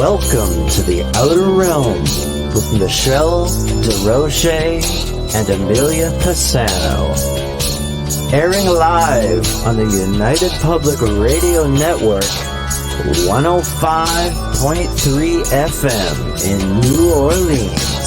Welcome to the Outer Realm with Michelle DeRoche and Amelia Pisano. Airing live on the United Public Radio Network, 105.3 FM in New Orleans.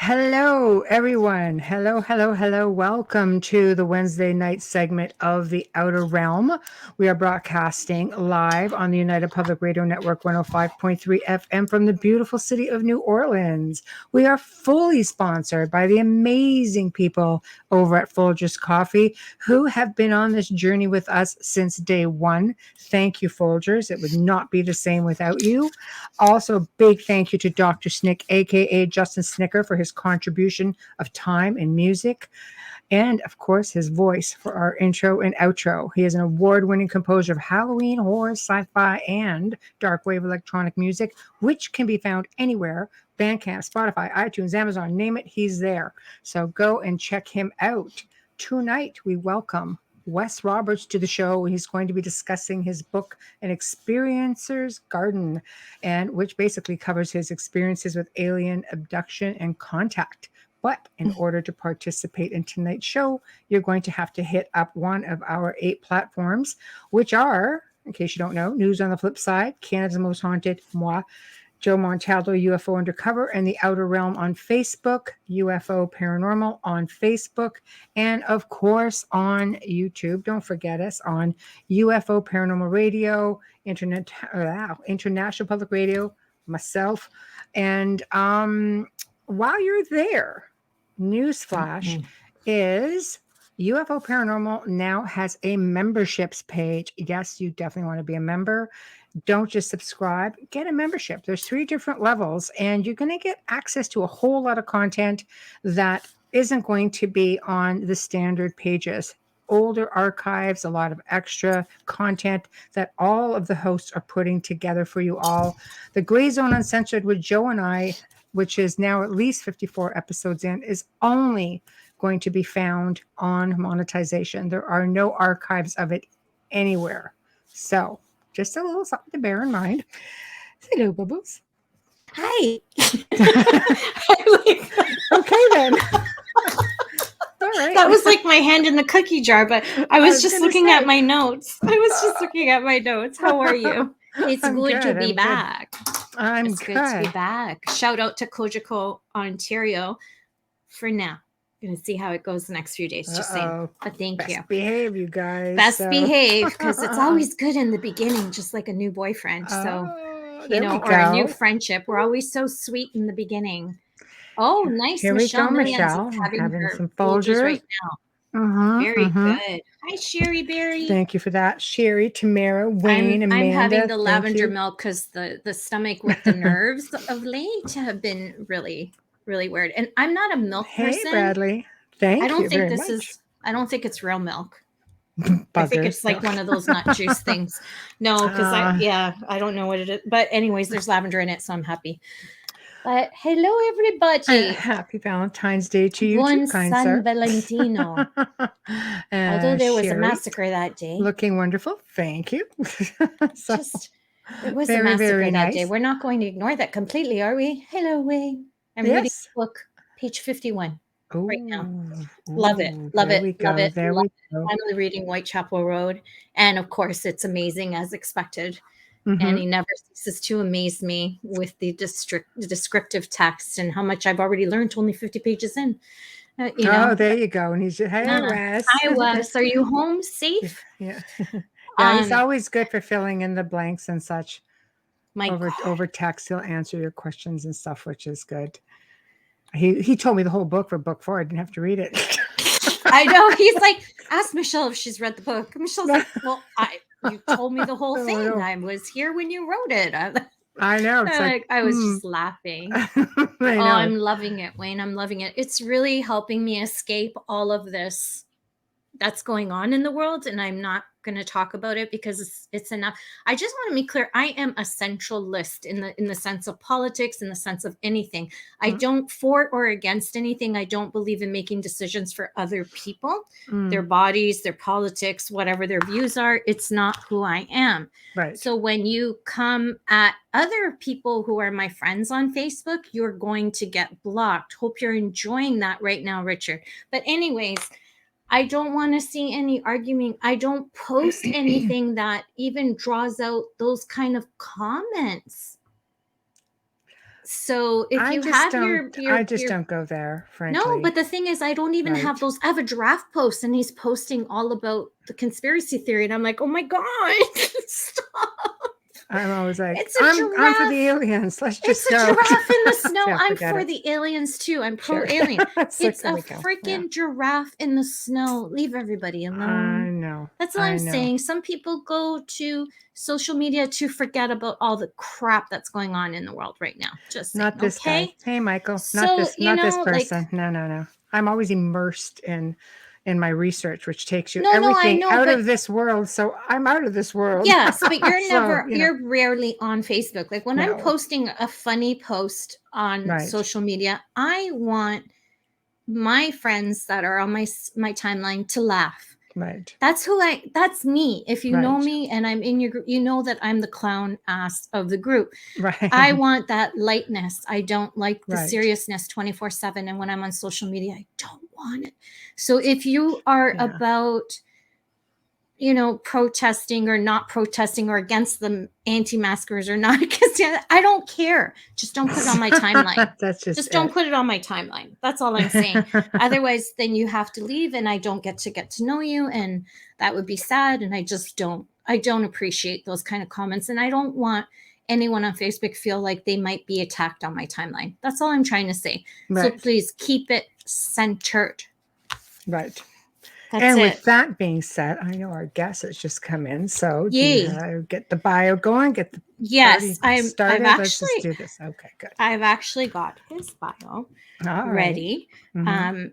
Hello, everyone. Hello. Welcome to the Wednesday night segment of The Outer Realm. We are broadcasting live on the United Public Radio Network 105.3 FM from the beautiful city of New Orleans. We are fully sponsored by the amazing people over at Folgers Coffee who have been on this journey with us since day one. Thank you, Folgers. It would not be the same without you. Also, big thank you to Dr. Snick, aka Justin Snicker, for his contribution of time and music, and of course his voice for our intro and outro. He is an award-winning composer of Halloween, horror, sci-fi, and dark wave electronic music, which can be found anywhere: Bandcamp, Spotify, iTunes, Amazon, name it, he's there. So go and check him out. Tonight we welcome Wes Roberts to the show. He's going to be discussing his book, An Experiencer's Garden, and which basically covers his experiences with alien abduction and contact. But in order to participate in tonight's show, you're going to have to hit up one of our 8 platforms, which are, in case you don't know, News on the Flip Side, Canada's Most Haunted, moi, Joe Montaldo, UFO Undercover, and The Outer Realm on Facebook, UFO Paranormal on Facebook, and of course on YouTube. Don't forget us on UFO Paranormal Radio, International Public Radio, myself. And while you're there, newsflash is UFO Paranormal now has a memberships page. Yes, you definitely want to be a member. Don't just subscribe, get a membership. There's 3 different levels, and you're going to get access to a whole lot of content that isn't going to be on the standard pages. Older archives, a lot of extra content that all of the hosts are putting together for you all. The Gray Zone Uncensored with Joe and I, which is now at least 54 episodes in, is only going to be found on monetization. There are no archives of it anywhere. So just a little something to bear in mind. Hello, Bubbles. Hi. Okay, then. All right. That was like my hand in the cookie jar, but I was just looking at my notes. How are you? It's good to be back. It's good to be back. Shout out to Cogeco, Ontario. For now, going to see how it goes the next few days. Just saying. But thank you. Best behave, you guys. Behave, because it's always good in the beginning, just like a new boyfriend. So, or a new friendship. We're always so sweet in the beginning. Oh, nice. Here Michelle. we go, Michelle. Having some Folgers right now. Very good. Hi, Sherry Berry. Thank you for that. Sherry, Tamara, Wayne, Amanda. I'm having the lavender milk because the stomach with the nerves of late have been really, really weird. And I'm not a milk person. Hey, Bradley. Thank you. I don't think very much. I don't think it's real milk. Buggers. I think it's like one of those nut juice things. No, because I don't know what it is. But anyways, there's lavender in it, so I'm happy. But hello, everybody. Happy Valentine's Day to you, Buon too, kind San sir. Valentino. Although there was a massacre that day. Looking wonderful. Thank you. It was a massacre that day. We're not going to ignore that completely, are we? Hello, Wayne. I'm reading the book, page 51. Right now. Love it. Finally reading Whitechapel Road. And of course, it's amazing as expected. And he never ceases to amaze me with the descriptive text and how much I've already learned only 50 pages in. There you go. And he's hey, Wes. Hi, Wes. Are you home safe? Yeah. He's always good for filling in the blanks and such. Over text, he'll answer your questions and stuff, which is good. He told me the whole book for book 4. I didn't have to read it. I know. He's like, ask Michelle if she's read the book. Michelle's like, well, you told me the whole thing. I was here when you wrote it. I know. It's like I was just laughing. I'm loving it, Wayne. I'm loving it. It's really helping me escape all of this that's going on in the world, and I'm not going to talk about it because it's enough. I just want to be clear. I am a centralist in the sense of politics, in the sense of anything. I don't for or against anything. I don't believe in making decisions for other people, their bodies, their politics, whatever their views are. It's not who I am. Right. So when you come at other people who are my friends on Facebook, you're going to get blocked. Hope you're enjoying that right now, Richard. But anyways, I don't want to see any argument. I don't post anything that even draws out those kind of comments. So if I don't go there, frankly. No, but the thing is, I don't even have those. I have a giraffe post, and he's posting all about the conspiracy theory, and I'm like, oh my God, stop. I'm always like, I'm for the aliens. Let's just go. It's a giraffe in the snow. I'm for the aliens too. I'm pro-alien. It's a freaking giraffe in the snow. Leave everybody alone. I know. That's all I'm saying. Some people go to social media to forget about all the crap that's going on in the world right now. Just saying, not this guy. Hey, Michael. Not this person. No. I'm always immersed in my research, which takes you everything out of this world. So I'm out of this world. Yes, but you're you're rarely on Facebook. Like when I'm posting a funny post on social media, I want my friends that are on my timeline to laugh. Right. That's me. If you know me and I'm in your group, you know that I'm the clown ass of the group. Right. I want that lightness. I don't like the seriousness 24/7. And when I'm on social media, I don't want it. So if you are about, protesting or not protesting or against the anti-maskers or not, because I don't care. Just don't put it on my timeline. Just don't put it on my timeline. That's all I'm saying. Otherwise, then you have to leave and I don't get to know you. And that would be sad. And I don't appreciate those kind of comments. And I don't want anyone on Facebook feel like they might be attacked on my timeline. That's all I'm trying to say. Right. So please keep it centered. Right. With that being said, I know our guest has just come in, so get the bio going, get the party started. Let's just do this. Okay, good. I've actually got his bio ready. Mm-hmm.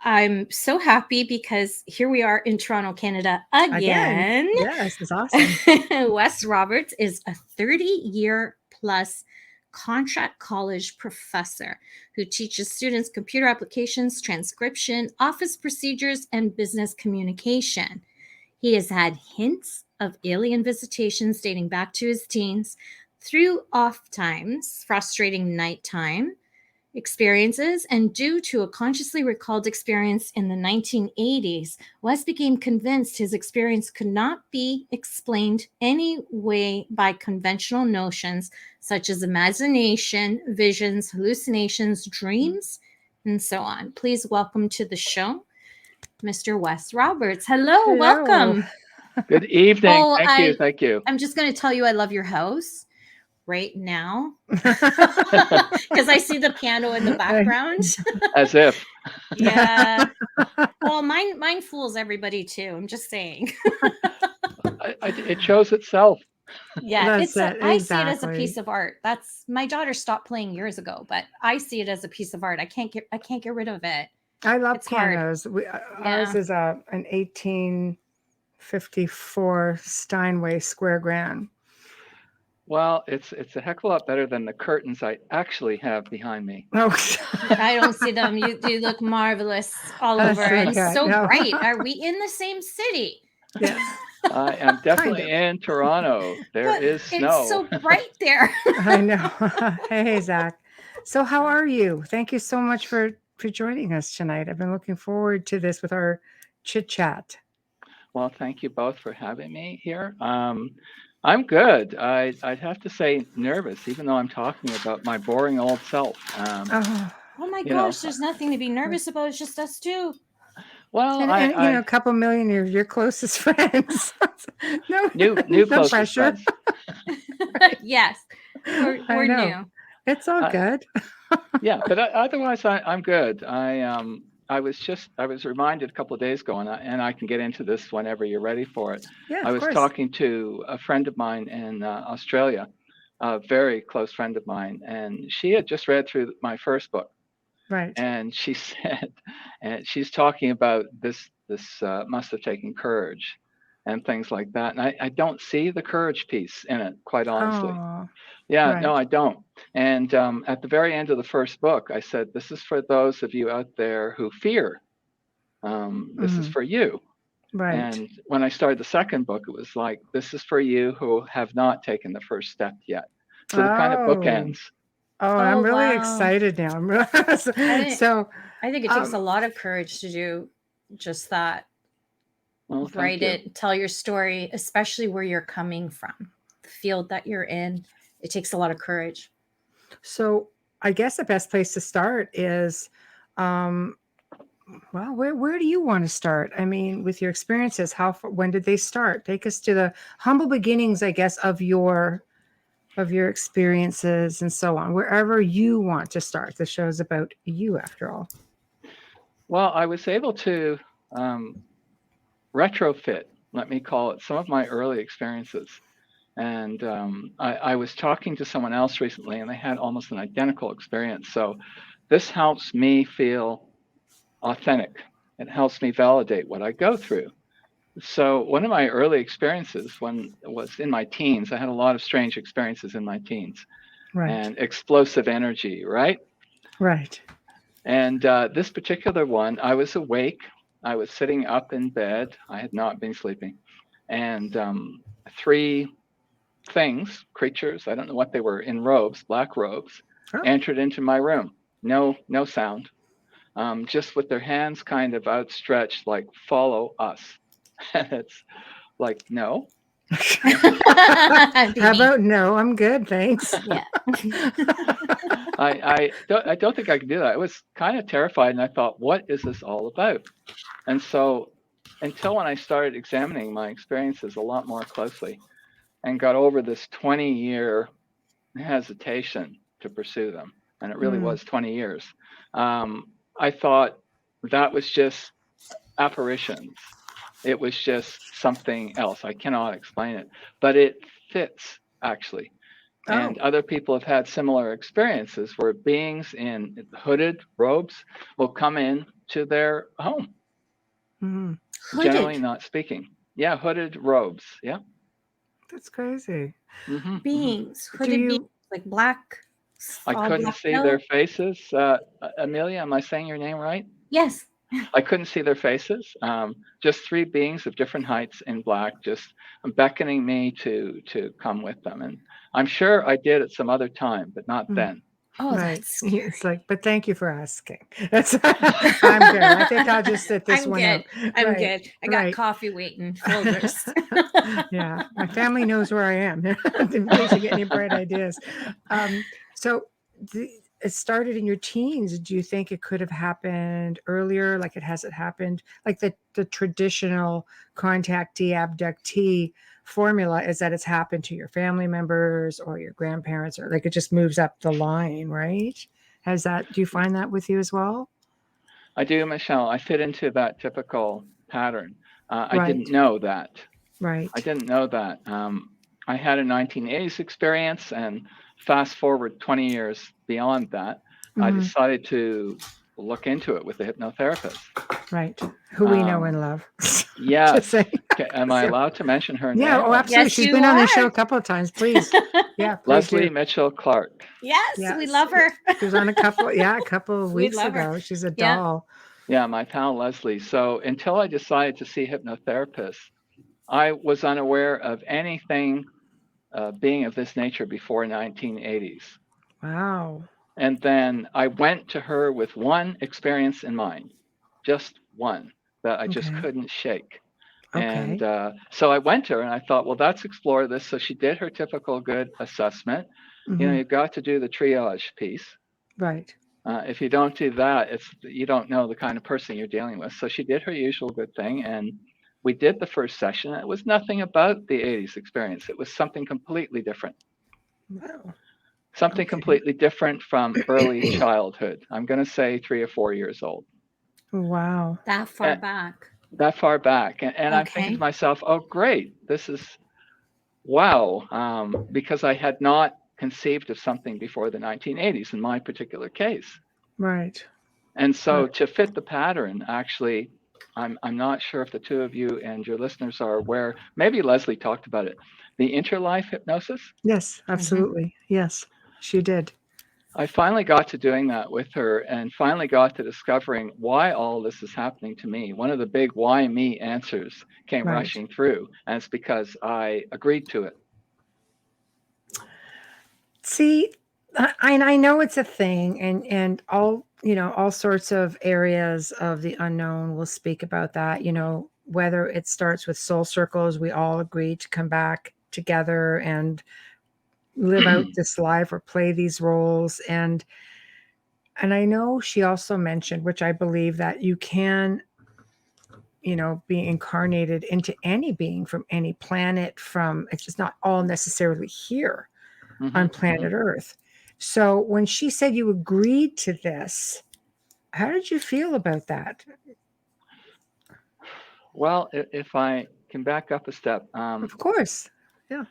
I'm so happy because here we are in Toronto, Canada again. Yes, it's awesome. Wes Roberts is a 30-year plus contract college professor who teaches students computer applications, transcription, office procedures, and business communication. He has had hints of alien visitations dating back to his teens through ofttimes, frustrating nighttime experiences, and due to a consciously recalled experience in the 1980s, Wes became convinced his experience could not be explained any way by conventional notions such as imagination, visions, hallucinations, dreams, and so on. Please welcome to the show, Mr. Wes Roberts. Hello. Welcome. Good evening. Thank you. I'm just going to tell you I love your house right now because I see the piano in the background. As if. Yeah. Well, mine fools everybody too. I'm just saying. It shows itself. Yeah, I see it as a piece of art. That's my daughter stopped playing years ago, but I see it as a piece of art. I can't get rid of it. I love pianos. Ours is an 1854 Steinway square grand. Well, it's a heck of a lot better than the curtains I actually have behind me. Oh, I don't see them. You look marvelous all over. And so bright. Are we in the same city? Yes. I am definitely in Toronto. There is snow. It's so bright there. I know. Hey, Zach. So how are you? Thank you so much for joining us tonight. I've been looking forward to this with our chit chat. Well, thank you both for having me here. I'm good. I'd have to say nervous, even though I'm talking about my boring old self. Oh my gosh, there's nothing to be nervous about. It's just us two. Well, and a couple million of your closest friends. new closest pressure. friends. Yes, we're new. It's all good. Yeah, but otherwise, I'm good. I was reminded a couple of days ago, and I can get into this whenever you're ready for it. Yeah, I was talking to a friend of mine in Australia a very close friend of mine, and she had just read through my first book. Right. And she said, and she's talking about this must have taken courage and things like that. And I don't see the courage piece in it, quite honestly. Oh, Yeah, right. no, I don't. And at the very end of the first book, I said, this is for those of you out there who fear. This is for you. Right. And when I started the second book, it was like, this is for you who have not taken the first step yet. So the kind of bookends. Oh, I'm really excited now. So I think it takes a lot of courage to do just that. Well, write it, tell your story, especially where you're coming from, the field that you're in. It takes a lot of courage. So I guess the best place to start is, well, where do you want to start? I mean, with your experiences, when did they start? Take us to the humble beginnings, I guess, of your experiences and so on, wherever you want to start. The show's about you, after all. Well, I was able to retrofit, let me call it, some of my early experiences. And I was talking to someone else recently, and they had almost an identical experience. So this helps me feel authentic. It helps me validate what I go through. So one of my early experiences was in my teens. I had a lot of strange experiences in my teens. Right. And explosive energy, right? Right. And this particular one, I was awake. I was sitting up in bed. I had not been sleeping. And 3 things, creatures, I don't know what they were, in robes, black robes, entered into my room. No sound. Just with their hands kind of outstretched, like, follow us. And it's like, no. How about no? I'm good, thanks. Yeah. I don't think I could do that. I was kind of terrified, and I thought, what is this all about? And so until when I started examining my experiences a lot more closely and got over this 20-year hesitation to pursue them, and it really was 20 years, I thought that was just apparitions. It was just something else. I cannot explain it, but it fits, actually. And other people have had similar experiences where beings in hooded robes will come in to their home. Generally not speaking. Yeah, hooded robes. Yeah. That's crazy. Beings, hooded beings, like black. I couldn't see their faces. Amelia, am I saying your name right? Yes. I couldn't see their faces. Just 3 beings of different heights in black, just beckoning me to come with them. And I'm sure I did at some other time, but not then. Oh, right. That's scary. It's like, but thank you for asking. That's I'm good. I think I'll just sit this one out. I'm good. I got coffee waiting, folders. Yeah, my family knows where I am in case you get any bright ideas. So it started in your teens. Do you think it could have happened earlier? Like it hasn't happened? Like the traditional contactee, abductee formula is that it's happened to your family members or your grandparents, or like it just moves up the line, right? Do you find that with you as well? I do, Michelle. I fit into that typical pattern. I didn't know that. Right. I didn't know that. I had a 1980s experience, and fast forward 20 years beyond that, I decided to look into it with a hypnotherapist. Right. Who we know and love. Yeah. Okay. Am I allowed to mention her name? Yeah, absolutely. Yes, she's been on the show a couple of times. Please. Yeah. Please Leslie Mitchell Clark. Yes, we love her. She was on a couple of weeks ago. She's a doll. Yeah, my pal Leslie. So until I decided to see hypnotherapists, I was unaware of anything being of this nature before 1980s. Wow. And then I went to her with one experience in mind, just one that I just couldn't shake. And so I went to her and I thought, well, let's explore this. So she did her typical good assessment. You know, you've got to do the triage piece. Right. If you don't do that, you don't know the kind of person you're dealing with. So she did her usual good thing. And we did the first session. It was nothing about the 80s experience. It was something completely different. Wow. Something completely different from early childhood. I'm going to say 3 or 4 years old. Wow. That far back. That far back. And I'm thinking to myself, oh, great. This is, wow. Because I had not conceived of something before the 1980s in my particular case. Right. And so to fit the pattern, actually, I'm not sure if the two of you and your listeners are aware, maybe Leslie talked about it, the interlife hypnosis. Yes, absolutely. Mm-hmm. Yes, she did. I finally got to doing that with her and finally got to discovering why all this is happening to me. One of the big why me answers came rushing through, and it's because I agreed to it. See, I know it's a thing, and all sorts of areas of the unknown will speak about that. Whether it starts with soul circles, we all agree to come back together and live out this life or play these roles, and I know she also mentioned, which I believe, that you can be incarnated into any being from any planet. It's just not all necessarily here on planet Earth. So when she said you agreed to this, how did you feel about that? Well, if I can back up a step. Of course. Yeah.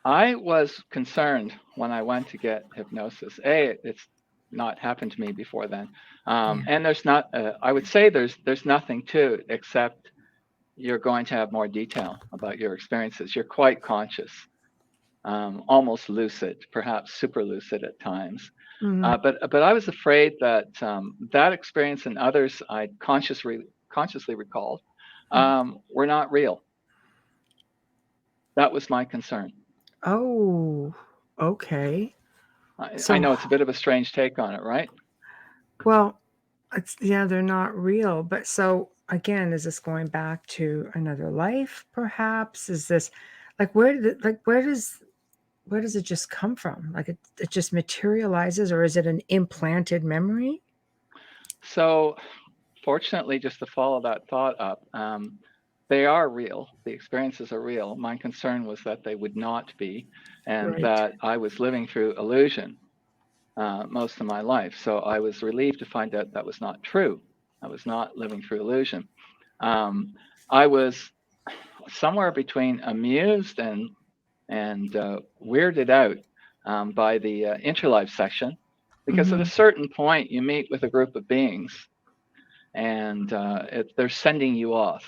I was concerned when I went to get hypnosis. It's not happened to me before then. And there's not, I would say there's nothing to it except you're going to have more detail about your experiences. You're quite conscious. Almost lucid, perhaps super lucid at times. But I was afraid that that experience and others I consciously recalled were not real. That was my concern. Oh, okay. I know it's a bit of a strange take on it, right? Well, they're not real. But so again, is this going back to another life? Perhaps is this where does it just come from? Like it just materializes, or is it an implanted memory? So fortunately, just to follow that thought up, they are real. The experiences are real. My concern was that they would not be, and that I was living through illusion most of my life. So I was relieved to find out that was not true. I was not living through illusion. I was somewhere between amused and weirded out by the interlife section, because at a certain point you meet with a group of beings, and they're sending you off.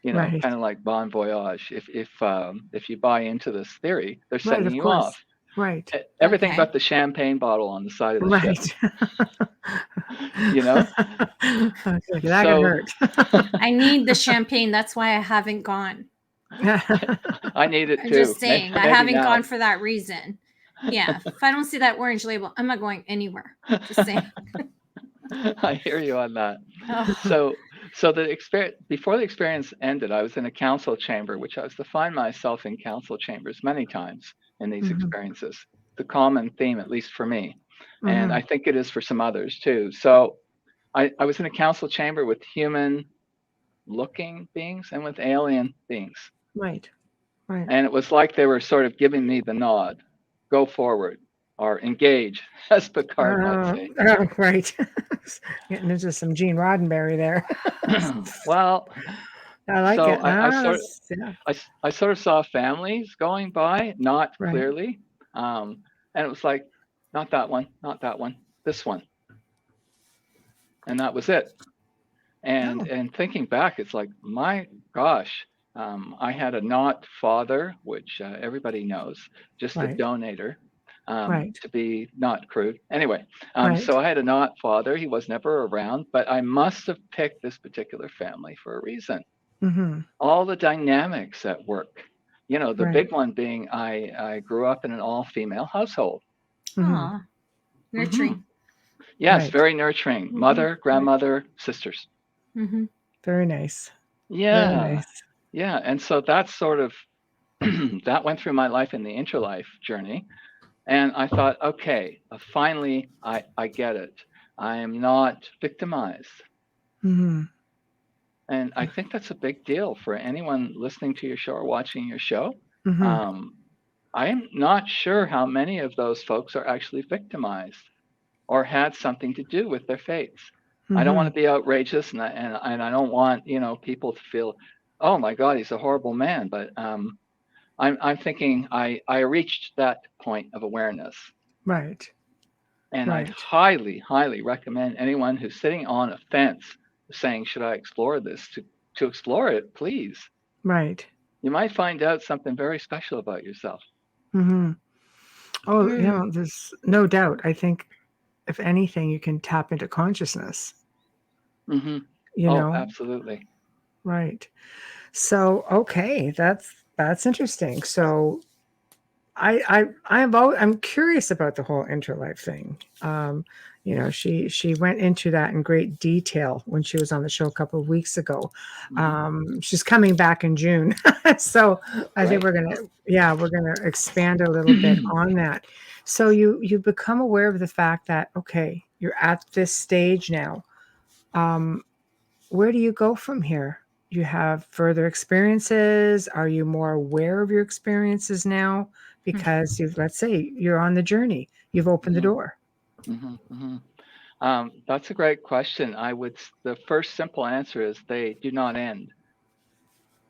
Kind of like Bon Voyage. If you buy into this theory, they're sending you off. Right. Everything but the champagne bottle on the side of the ship. That could hurt. I need the champagne. That's why I haven't gone. I need it too. I'm just saying, maybe I haven't gone for that reason. Yeah. If I don't see that orange label, I'm not going anywhere. Just saying. I hear you on that. Oh. So the experience, before the experience ended, I was in a council chamber, which I was to find myself in council chambers many times in these experiences. The common theme, at least for me, and I think it is for some others too. So I was in a council chamber with human-looking beings and with alien beings. Right. And it was like they were sort of giving me the nod, go forward, or engage, as Picard might say. Oh, right. Getting into some Gene Roddenberry there. Well, I like it. I sort of saw families going by, not clearly. And it was like, not that one, this one. And that was it. And thinking back, it's like, my gosh, I had a not father, which everybody knows, just a donator. To be not crude. Anyway, so I had a not father. He was never around, but I must have picked this particular family for a reason. All the dynamics at work, the big one being I grew up in an all-female household. Nurturing. Yes, very nurturing. Mother, grandmother, sisters. Very nice. Yeah. Very nice. Yeah, and so that's sort of, that went through my life in the interlife journey. And I thought, okay, finally, I get it. I am not victimized. And I think that's a big deal for anyone listening to your show or watching your show. I am not sure how many of those folks are actually victimized or had something to do with their fates. I don't want to be outrageous, and I don't want people to feel, oh my God, he's a horrible man. But I'm thinking I reached that point of awareness. Right. And I'd highly, highly recommend anyone who's sitting on a fence saying, should I explore this, to explore it, please. Right. You might find out something very special about yourself. Mm-hmm. Oh, there's no doubt. I think, if anything, you can tap into consciousness. Mm-hmm. You know? Absolutely. Right. So, okay, that's interesting. So, I'm curious about the whole interlife thing. She went into that in great detail when she was on the show a couple of weeks ago. She's coming back in June, so I think we're gonna expand a little bit on that. So you become aware of the fact that, okay, you're at this stage now. Where do you go from here? You have further experiences? Are you more aware of your experiences now? Because let's say you're on the journey, you've opened the door. That's a great question. The first simple answer is they do not end.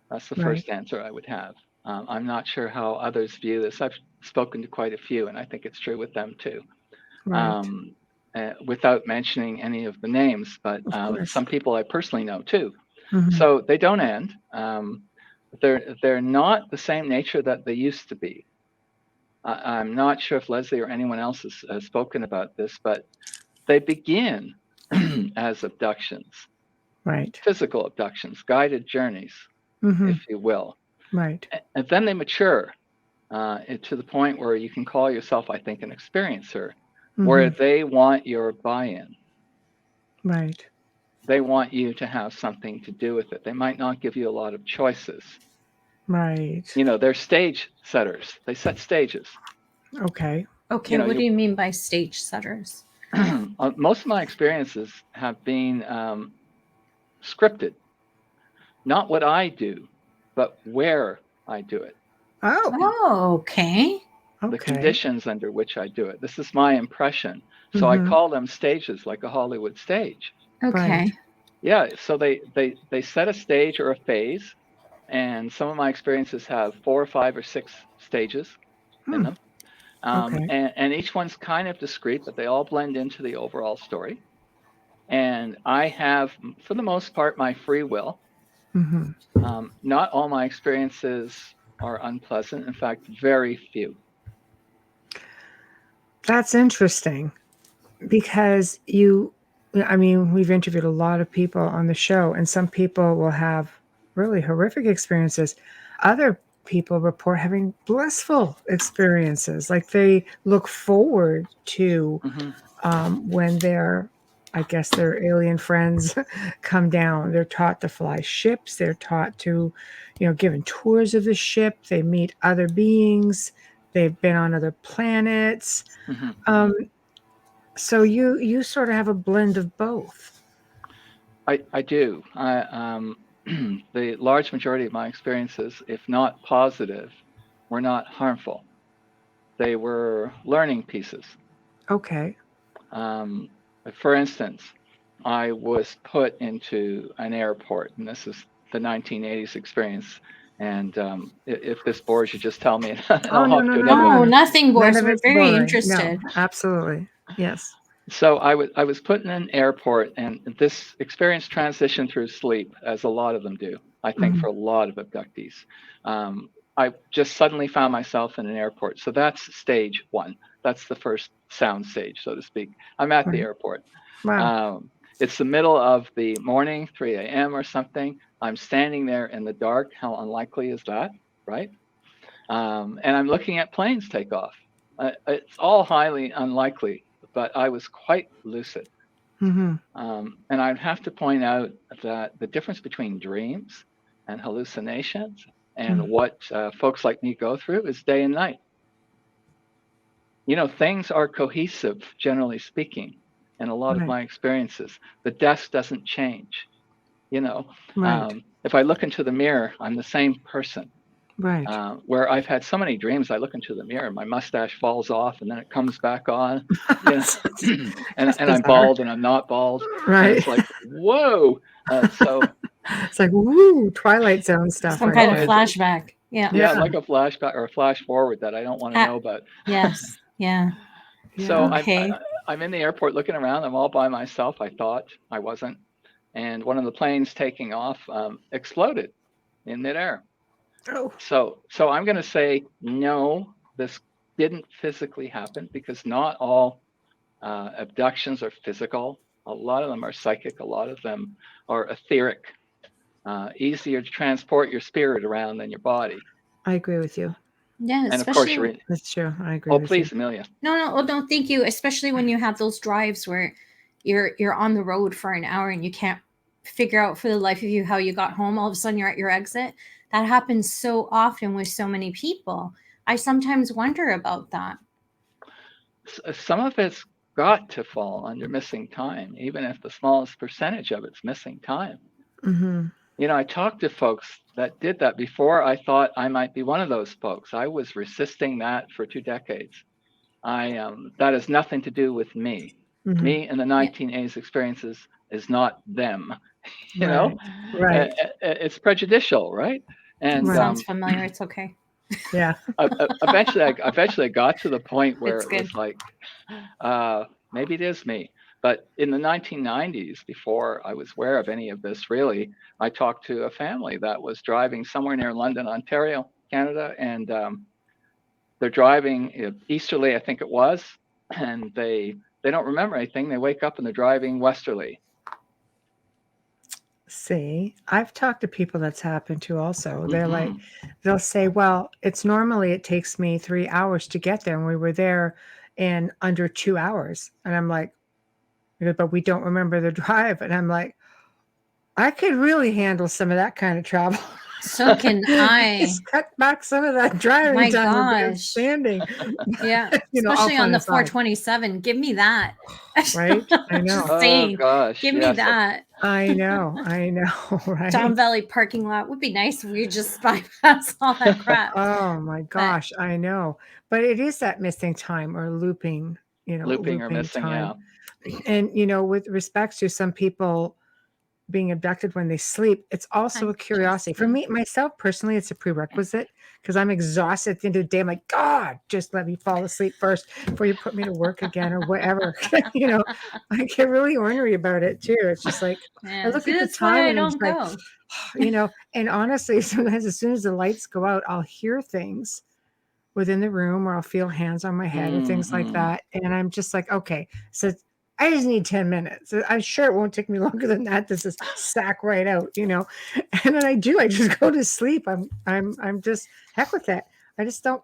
That's the first answer I would have. I'm not sure how others view this. I've spoken to quite a few, and I think it's true with them too. Without mentioning any of the names, but some people I personally know too. So they don't end. They're not the same nature that they used to be. I'm not sure if Leslie or anyone else has spoken about this, but they begin as abductions, physical abductions, guided journeys, if you will. And then they mature to the point where you can call yourself, I think, an experiencer, where they want your buy-in. They want you to have something to do with it. They might not give you a lot of choices. They're stage setters. They set stages. Okay. What do you mean by stage setters? Most of my experiences have been scripted. Not what I do, but where I do it. Okay. The conditions under which I do it. This is my impression. So I call them stages, like a Hollywood stage. Okay. Yeah, so they set a stage or a phase, and some of my experiences have 4 or 5 or 6 stages in them. And each one's kind of discrete, but they all blend into the overall story. And I have, for the most part, my free will. Not all my experiences are unpleasant. In fact, very few. That's interesting, because we've interviewed a lot of people on the show, and some people will have really horrific experiences. Other people report having blissful experiences, like they look forward to when their alien friends come down. They're taught to fly ships. They're taught to, given tours of the ship. They meet other beings. They've been on other planets. So you sort of have a blend of both. I do. The large majority of my experiences, if not positive, were not harmful. They were learning pieces. Okay. For instance, I was put into an airport, and this is the 1980s experience. And if this bores you, just tell me. No, nothing bores. We're very interested. No, absolutely. Yes. So I was put in an airport, and this experience transitioned through sleep, as a lot of them do, I think, for a lot of abductees. I just suddenly found myself in an airport. So that's stage 1. That's the first sound stage, so to speak. I'm at the airport. Wow. It's the middle of the morning, 3 a.m. or something. I'm standing there in the dark. How unlikely is that, right? And I'm looking at planes take off. It's all highly unlikely, but I was quite lucid. And I'd have to point out that the difference between dreams and hallucinations and what folks like me go through is day and night. Things are cohesive, generally speaking, in a lot of my experiences. The desk doesn't change. If I look into the mirror, I'm the same person. Where I've had so many dreams, I look into the mirror, my mustache falls off, and then it comes back on. And I'm bald, and I'm not bald. And it's like, whoa! So it's like, woo, Twilight Zone stuff. Some kind of flashback. Yeah. like a flashback or a flash forward that I don't want to know about. Yes. Yeah. So Okay. I'm in the airport looking around. I'm all by myself. I thought I wasn't. And one of the planes taking off exploded in midair. Oh. So I'm going to say no, this didn't physically happen, because not all abductions are physical. A lot of them are psychic. A lot of them are etheric. Easier to transport your spirit around than your body. I agree with you. Yeah, and of course you're in. That's true. I agree. Oh, please, Amelia. No, thank you. Especially when you have those drives where you're on the road for an hour and you can't figure out for the life of you how you got home. All of a sudden you're at your exit. That happens so often with so many people. I sometimes wonder about that. Some of it's got to fall under missing time, even if the smallest percentage of it's missing time. Mm-hmm. I talked to folks that did that before. I thought I might be one of those folks. I was resisting that for 2 decades. That has nothing to do with me. Mm-hmm. Me and the 19A's experiences is not them. Right. It's prejudicial, right? And sounds familiar. It's okay. Yeah. Eventually I got to the point where it was like, maybe it is me. But in the 1990s, before I was aware of any of this, really, I talked to a family that was driving somewhere near London, Ontario, Canada, and they're driving easterly, I think it was, and they don't remember anything. They wake up and they're driving westerly. See, I've talked to people that's happened to also. They're like, they'll say, well, it takes me 3 hours to get there. And we were there in under 2 hours. And I'm like, but we don't remember the drive. And I'm like, I could really handle some of that kind of travel. So can I. Just cut back some of that driving time. Standing. Yeah. Especially on the 427. Give me that. Right? I know. Oh, gosh. Give me that. I know. Right? Don Valley parking lot would be nice if we just bypass all that crap. Oh, my gosh. I know. But it is that missing time or looping, looping or missing time. Yeah. And, with respect to some people being abducted when they sleep, it's also a curiosity. For me, myself personally, it's a prerequisite because I'm exhausted at the end of the day. I'm like, God, just let me fall asleep first before you put me to work again or whatever. I get really ornery about it too. It's just like, I look at the time and I'm like, and honestly, sometimes as soon as the lights go out, I'll hear things within the room or I'll feel hands on my head or things like that. And I'm just like, okay, so I just need 10 minutes. I'm sure it won't take me longer than that to just sack right out, And then I just go to sleep. I'm just heck with it. I just don't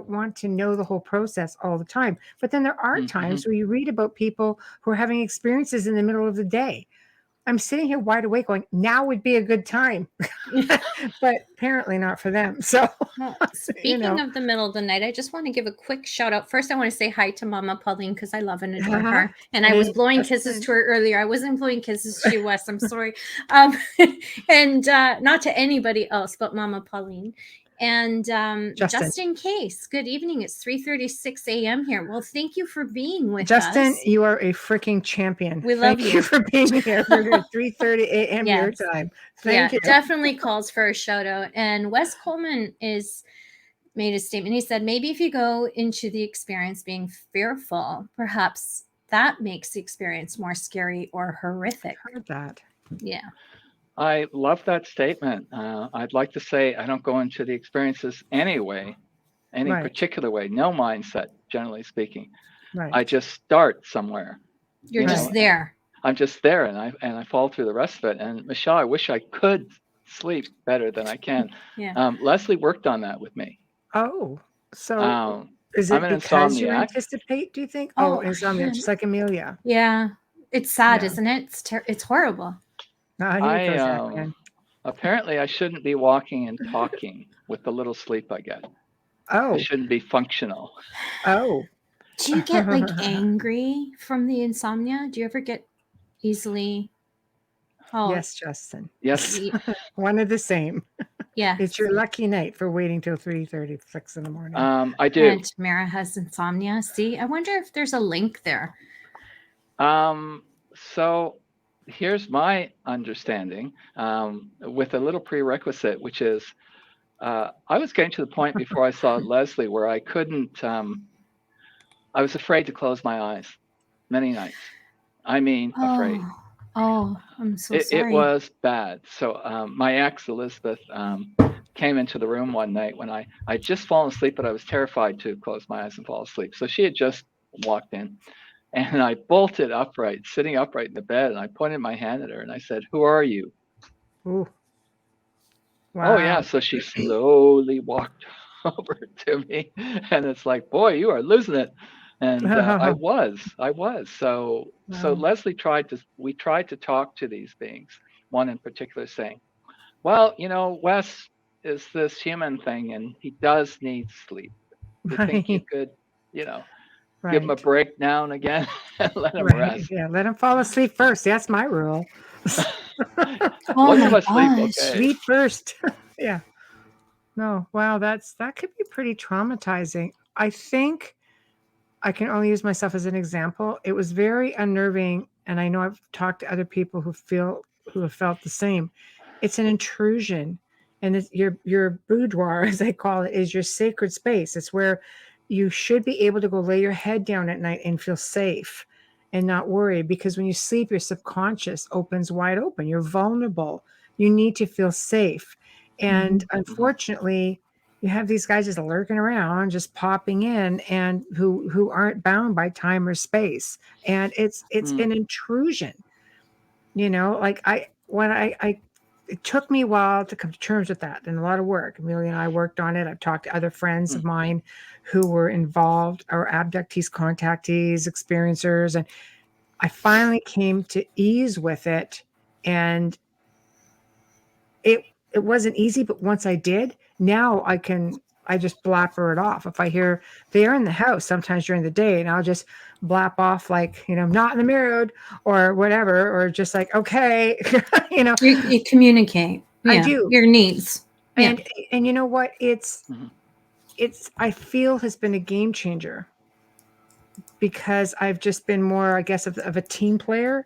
want to know the whole process all the time. But then there are times where you read about people who are having experiences in the middle of the day. I'm sitting here wide awake going, now would be a good time. But apparently not for them. So speaking of the middle of the night, I just want to give a quick shout out. First, I want to say hi to Mama Pauline because I love and adore her. And I was blowing kisses to her earlier. I wasn't blowing kisses to you, Wes. I'm sorry. And not to anybody else, but Mama Pauline. And just in case, good evening. It's 3:36 a.m. here. Well, thank you for being with us. Justin, you are a freaking champion. We love you for being here for 3:30 a.m. your time. Thank you. Definitely calls for a shout out. And Wes Coleman made a statement. He said, maybe if you go into the experience being fearful, perhaps that makes the experience more scary or horrific. Heard that. Yeah. I love that statement. I'd like to say I don't go into the experiences anyway, any particular way, no mindset, generally speaking. Right. I just start somewhere. You're just there. I'm just there, and I fall through the rest of it. And Michelle, I wish I could sleep better than I can. Yeah. Leslie worked on that with me. Oh, so is it because you anticipate? Do you think? Oh, insomnia, just like Amelia. Yeah, it's sad, isn't it? It's horrible. Apparently I shouldn't be walking and talking with the little sleep I get. Oh. I shouldn't be functional. Oh. Do you get angry from the insomnia? Do you ever get easily? Oh. Yes, Justin. Yes. One of the same. Yeah. It's your lucky night for waiting till 3:36 in the morning. I do. And Tamara has insomnia. See, I wonder if there's a link there. So here's my understanding with a little prerequisite, which is I was getting to the point before I saw Leslie where I couldn't. I was afraid to close my eyes many nights. I mean, afraid. Oh, I'm so sorry. It was bad. So my ex, Elizabeth, came into the room one night when I'd just fallen asleep, but I was terrified to close my eyes and fall asleep. So she had just walked in, and I bolted upright, sitting upright in the bed, and I pointed my hand at her, and I said, "Who are you?" Ooh. Wow. Oh, yeah. So she slowly walked over to me, and it's like, boy, you are losing it. And I was. So Leslie we tried to talk to these beings, one in particular saying, well, Wes is this human thing and he does need sleep. You think you could, give him a break now and again and let him rest? Yeah, let him fall asleep first. That's my rule. Once of us sleep, okay. Sleep first. Yeah. No, wow, that could be pretty traumatizing. I think I can only use myself as an example. It was very unnerving, and I know I've talked to other people who have felt the same. It's an intrusion, and it's your boudoir, as I call it, is your sacred space. It's where you should be able to go lay your head down at night and feel safe and not worry, because when you sleep, your subconscious opens wide open. You're vulnerable. You need to feel safe. And unfortunately, you have these guys just lurking around, just popping in, and who aren't bound by time or space. And it's an intrusion. Like it took me a while to come to terms with that, and a lot of work. Amelia and I worked on it. I've talked to other friends of mine who were involved, or abductees, contactees, experiencers, and I finally came to ease with it. And it wasn't easy, but once I did, now I just blapper it off. If I hear they're in the house sometimes during the day, and I'll just blap off like, not in the mood or whatever, or just like, okay, You communicate. Yeah, I do. Your needs. And you know what? It's I feel has been a game changer, because I've just been more, I guess, of a team player.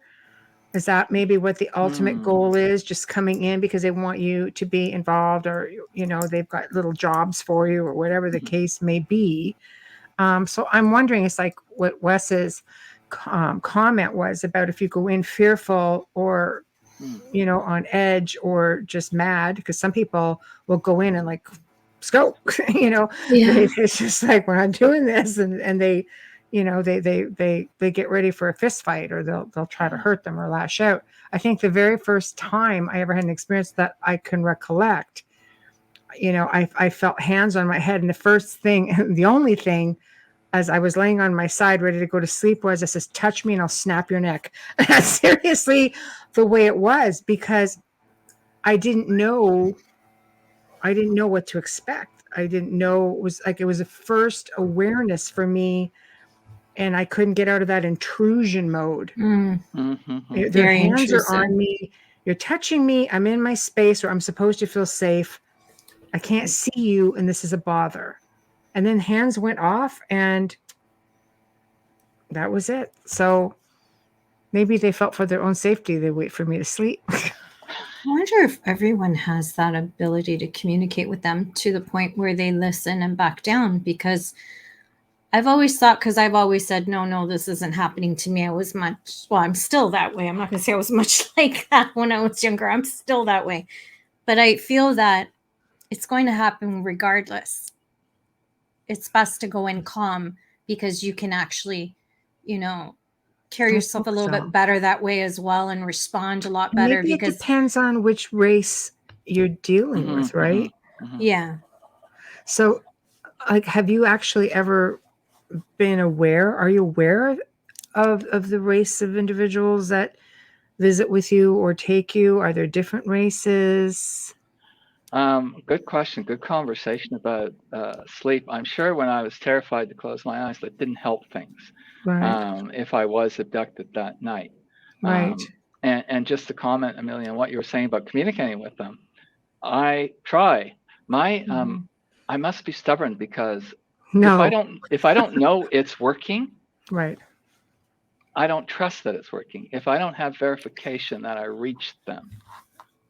Is that maybe what the ultimate goal is? Just coming in because they want you to be involved, or, they've got little jobs for you, or whatever the case may be. So I'm wondering, it's like what Wes's comment was about, if you go in fearful or, on edge or just mad, because some people will go in and like scope, it's just like, we're not doing this. And they, they get ready for a fist fight, or they'll try to hurt them or lash out. I think the very first time I ever had an experience that I can recollect, I felt hands on my head. And the first thing, the only thing, as I was laying on my side, ready to go to sleep, was, it says, touch me and I'll snap your neck. And that's seriously the way it was, because I didn't know what to expect. I didn't know. It was a first awareness for me. And I couldn't get out of that intrusion mode. Their hands are on me. You're touching me. I'm in my space where I'm supposed to feel safe. I can't see you, and this is a bother. And then hands went off, and that was it. So maybe they felt for their own safety, they wait for me to sleep. I wonder if everyone has that ability to communicate with them to the point where they listen and back down, because I've always thought, because I've always said, no, this isn't happening to me. I'm still that way. I'm not going to say I was much like that when I was younger. I'm still that way. But I feel that it's going to happen regardless. It's best to go in calm, because you can actually, carry yourself a little bit better that way as well, and respond a lot better. Maybe it depends on which race you're dealing with, right? Yeah. So, like, have you actually ever been aware? Are you aware of the race of individuals that visit with you or take you? Are there different races? Good question. Good conversation about sleep. I'm sure when I was terrified to close my eyes, that didn't help things. Right. If I was abducted that night. Right. And just to comment, Amelia, on what you were saying about communicating with them, I try. I must be stubborn, because if I don't know it's working, right, I don't trust that it's working. If I don't have verification that I reached them,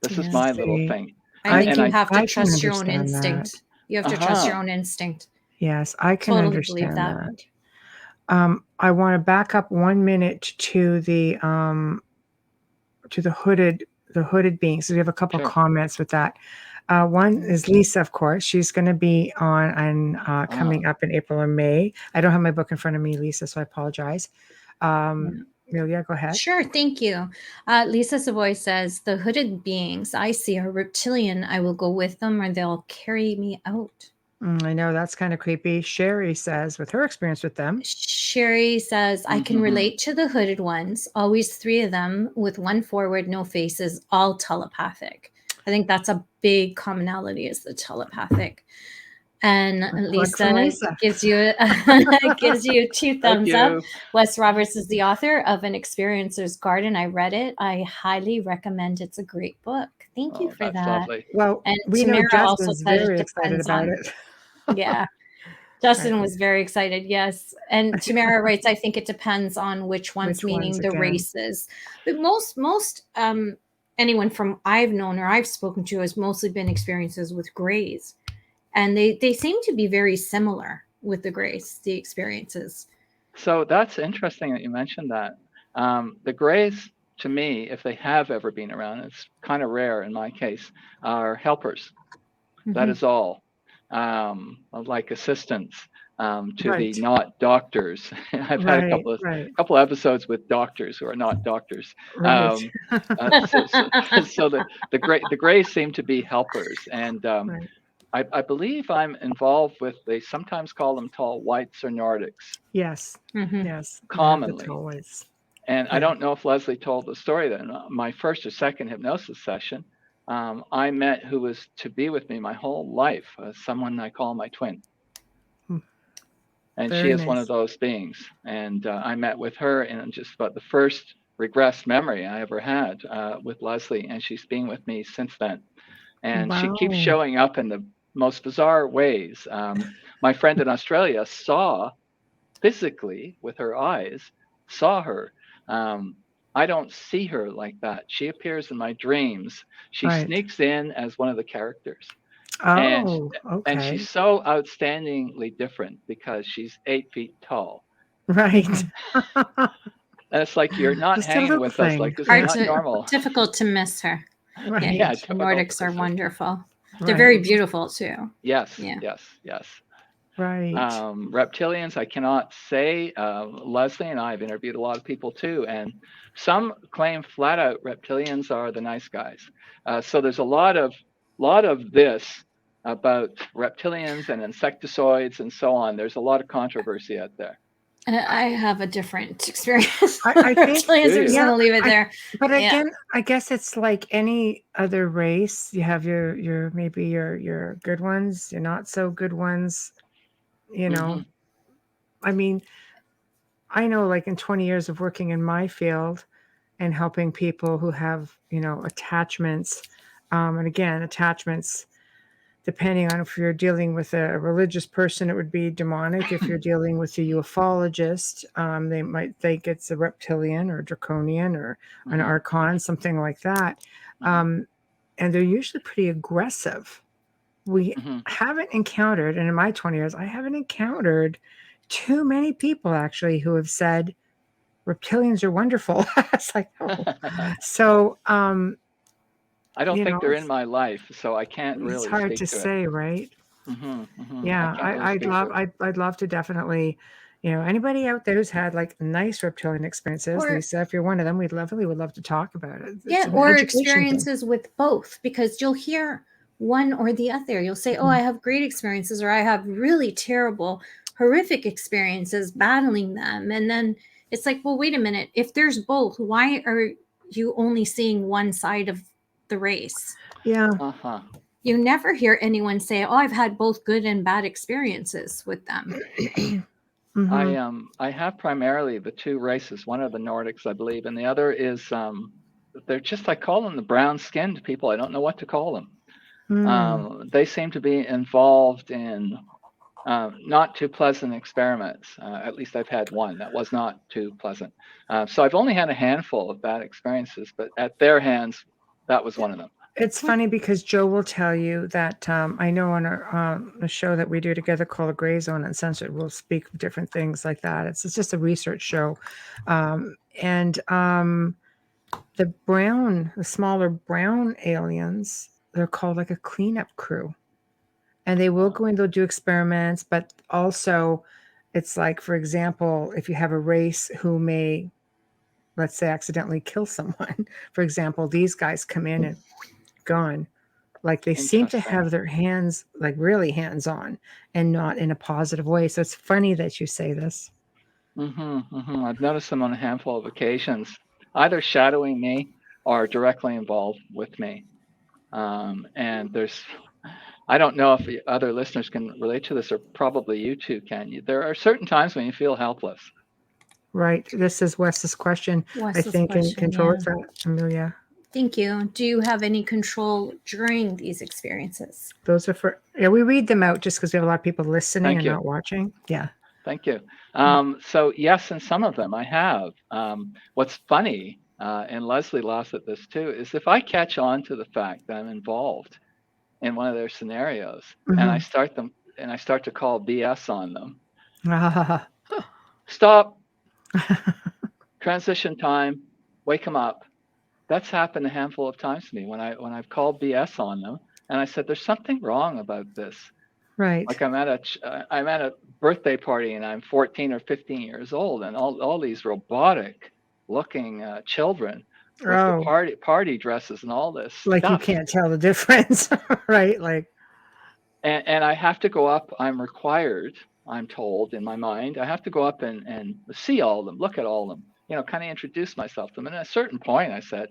this is my little thing. I think you have to trust your own instinct. That. You have to trust your own instinct. Yes, I can totally understand believe that. I want to back up 1 minute to the hooded beings. So we have a couple comments with that. One is Lisa, of course. She's going to be on coming up in April or May. I don't have my book in front of me, Lisa, so I apologize. Amelia, go ahead. Sure, thank you. Lisa Savoy says, the hooded beings I see are reptilian. I will go with them or they'll carry me out. I know, that's kind of creepy. Sherry says, with her experience with them. Sherry says, I can relate to the hooded ones. Always 3 of them with 1 forward, no faces, all telepathic. I think that's a big commonality, is the telepathic. And Lisa gives you gives you 2 thumbs up. Wes Roberts is the author of An Experiencer's Garden. I read it. I highly recommend. It's a great book. Thank you for that. Lovely. Well, and we Tamara know also Justin's said very it excited about it. Yeah. Justin was very excited, yes. And Tamara writes, I think it depends on which ones, meaning the races. But most anyone from I've known or I've spoken to has mostly been experiences with Greys. And they seem to be very similar with the Greys, the experiences. So that's interesting that you mentioned that. The Greys, to me, if they have ever been around, it's kind of rare in my case, are helpers. That is all. Like assistants to the not doctors. I've had a couple episodes with doctors who are not doctors. So the Greys seem to be helpers, and I believe I'm involved with, they sometimes call them tall whites or Nordics. Yes. Yes. Commonly. And I don't know if Leslie told the story that in my first or second hypnosis session, I met who was to be with me my whole life, someone I call my twin. And she is one of those beings. And I met with her in just about the first regressed memory I ever had with Leslie. And she's been with me since then. And she keeps showing up in the most bizarre ways. My friend in Australia saw physically with her eyes, saw her. I don't see her like that. She appears in my dreams. She sneaks in as one of the characters. And she's so outstandingly different because she's 8 feet tall. Right. And it's like, you're not hanging with us. Like, this is not normal. Difficult to miss her. Right. Yeah, the Nordics are wonderful. They're very beautiful too. Yes. Right. Reptilians, I cannot say. Leslie and I have interviewed a lot of people too, and some claim flat out reptilians are the nice guys. So there's a lot of this about reptilians and insectoids and so on. There's a lot of controversy out there. I have a different experience. I think I'm just going to leave it there. But again, I guess it's like any other race. You have your maybe your good ones, your not so good ones. You know, I mean, I know, like, in 20 years of working in my field and helping people who have, attachments, and again, attachments, depending on if you're dealing with a religious person, it would be demonic. If you're dealing with a ufologist, they might think it's a reptilian or draconian or an archon, something like that. And they're usually pretty aggressive. We haven't encountered, and in my 20 years, I haven't encountered too many people actually who have said reptilians are wonderful. It's like, so I don't think they're in my life, so I can't really. It's hard to say, right? Yeah, I'd love to definitely, anybody out there who's had like nice reptilian experiences, Lisa, if you're one of them, would love to talk about it. It's or experiences with both, because you'll hear one or the other. You'll say, I have great experiences, or I have really terrible, horrific experiences battling them. And then it's like, well, wait a minute. If there's both, why are you only seeing one side of the race? Yeah. You never hear anyone say, I've had both good and bad experiences with them. I have primarily the 2 races. One are the Nordics, I believe, and the other is they're just, I call them the brown-skinned people. I don't know what to call them. They seem to be involved in not too pleasant experiments. At least I've had one that was not too pleasant. So I've only had a handful of bad experiences, but at their hands, that was one of them. It's funny because Joe will tell you that I know on a show that we do together called The Gray Zone Uncensored, we'll speak of different things like that. It's just a research show. And the smaller brown aliens, they're called like a cleanup crew. And they will go in, they'll do experiments, but also it's like, for example, if you have a race who may, let's say, accidentally kill someone, for example, these guys come in and gone. Like they seem to have their hands like really hands on and not in a positive way. So it's funny that you say this. I've noticed them on a handful of occasions, either shadowing me or directly involved with me. And I don't know if the other listeners can relate to this, or probably you too, can you? There are certain times when you feel helpless. Right. This is Wes's question, I think, in control of that, Amelia. Thank you. Do you have any control during these experiences? Those are we read them out just because we have a lot of people listening and not watching. Yeah. Thank you. So yes, in some of them I have. What's funny, and Leslie laughs at this too, is if I catch on to the fact that I'm involved in one of their scenarios, and I start to call BS on them. Stop. Transition time. Wake them up. That's happened a handful of times to me when I've called BS on them, and I said, "There's something wrong about this." Right. Like I'm at a birthday party and I'm 14 or 15 years old, and all these robotic looking children with the party dresses and all this like stuff. You can't tell the difference. Right. Like, and I have to go up. I'm required, I'm told in my mind, I have to go up and see all of them, look at all of them, kind of introduce myself to them. And at a certain point I said,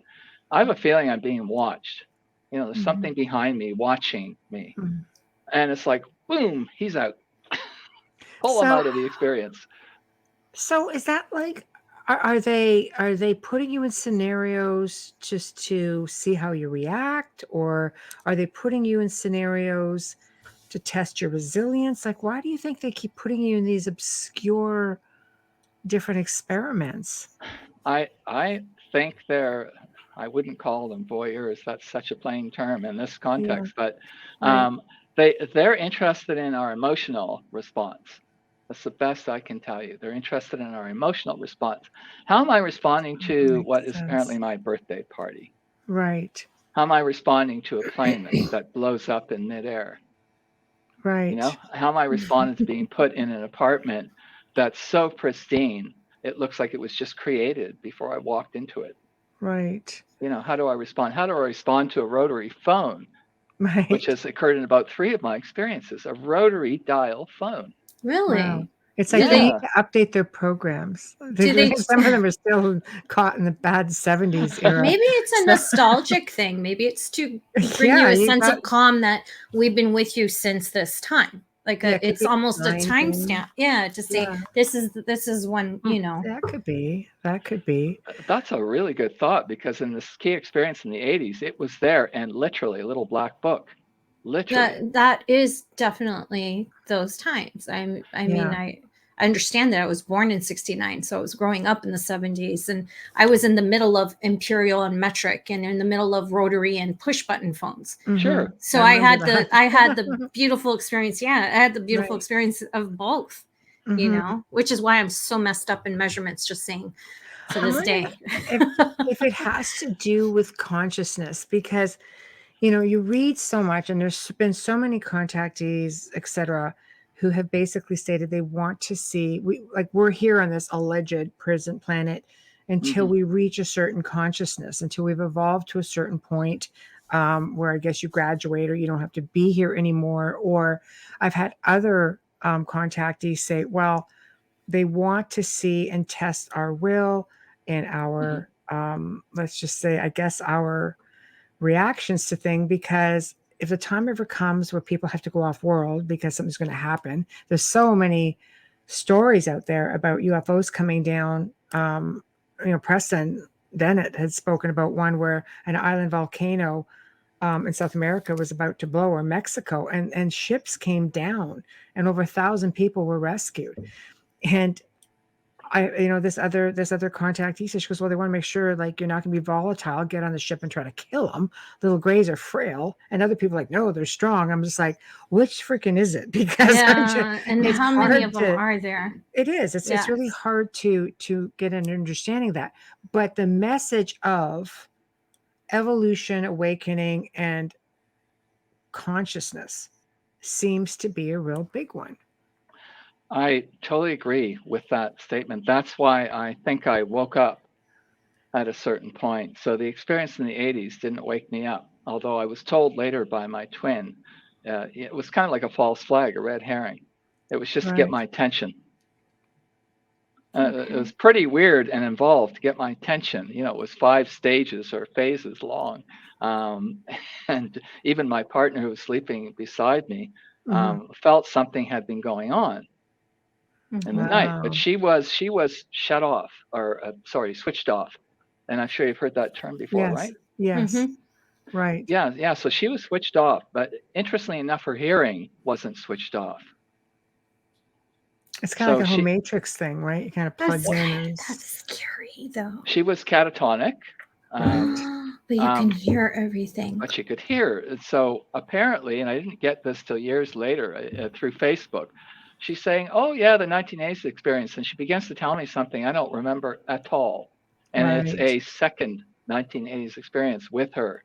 I have a feeling I'm being watched. There's something behind me watching me. And it's like, boom, he's out. Pull him out of the experience. So is that like, are they putting you in scenarios just to see how you react, or are they putting you in scenarios to test your resilience? Like, why do you think they keep putting you in these obscure different experiments? I think I wouldn't call them voyeurs. That's such a plain term in this context, but they're interested in our emotional response. That's the best I can tell you. They're interested in our emotional response. How am I responding to what is apparently my birthday party? Right. How am I responding to a plane that blows up in midair? Right. How am I responding to being put in an apartment that's so pristine, it looks like it was just created before I walked into it? Right. How do I respond? How do I respond to a rotary phone? Right. Which has occurred in about 3 of my experiences, a rotary dial phone. Really? Wow. It's like they need to update their programs. Some of them are still caught in the bad 70s era. Maybe it's a nostalgic thing. Maybe it's to bring you a sense of calm that we've been with you since this time. Like it's almost a timestamp. Yeah, to say this is when, That could be. That's a really good thought, because in this key experience in the 80s, it was there, and literally a little black book. Literally. That is definitely those times. I mean, I understand that I was born in 69, so I was growing up in the 70s, and I was in the middle of Imperial and Metric, and in the middle of rotary and push button phones. Sure. So I had the beautiful experience. Yeah, I had the beautiful experience of both, which is why I'm so messed up in measurements, just saying, to this day. if it has to do with consciousness, because you read so much, and there's been so many contactees, etc., who have basically stated they want to see, we're here on this alleged prison planet until we reach a certain consciousness, until we've evolved to a certain point where I guess you graduate, or you don't have to be here anymore. Or I've had other contactees say, well, they want to see and test our will and our, let's just say, I guess, our reactions to things, because if the time ever comes where people have to go off world because something's going to happen, there's so many stories out there about UFOs coming down. Preston Dennett had spoken about one where an island volcano in South America was about to blow, or Mexico, and ships came down and over 1,000 people were rescued. And this other contactee said, she goes, well, they want to make sure like you're not going to be volatile, get on the ship and try to kill them. Little grays are frail. And other people are like, no, they're strong. I'm just like, which freaking is it? Because and how many of them are there? It is. It's really hard to get an understanding of that. But the message of evolution, awakening, and consciousness seems to be a real big one. I totally agree with that statement. That's why I think I woke up at a certain point. So the experience in the 80s didn't wake me up, although I was told later by my twin, it was kind of like a false flag, a red herring. It was just to get my attention. It was pretty weird and involved to get my attention. It was 5 stages or phases long. And even my partner who was sleeping beside me felt something had been going on in the night, but she was shut off, or switched off. And I'm sure you've heard that term before, right? Yes. Right. Yeah. So she was switched off, but interestingly enough, her hearing wasn't switched off. It's kind of like a whole Matrix thing, right? You kind of plug in. That's scary, though. She was catatonic. But you can hear everything. But you could hear. And so apparently, and I didn't get this till years later through Facebook, she's saying, oh, yeah, the 1980s experience. And she begins to tell me something I don't remember at all. And it's a second 1980s experience with her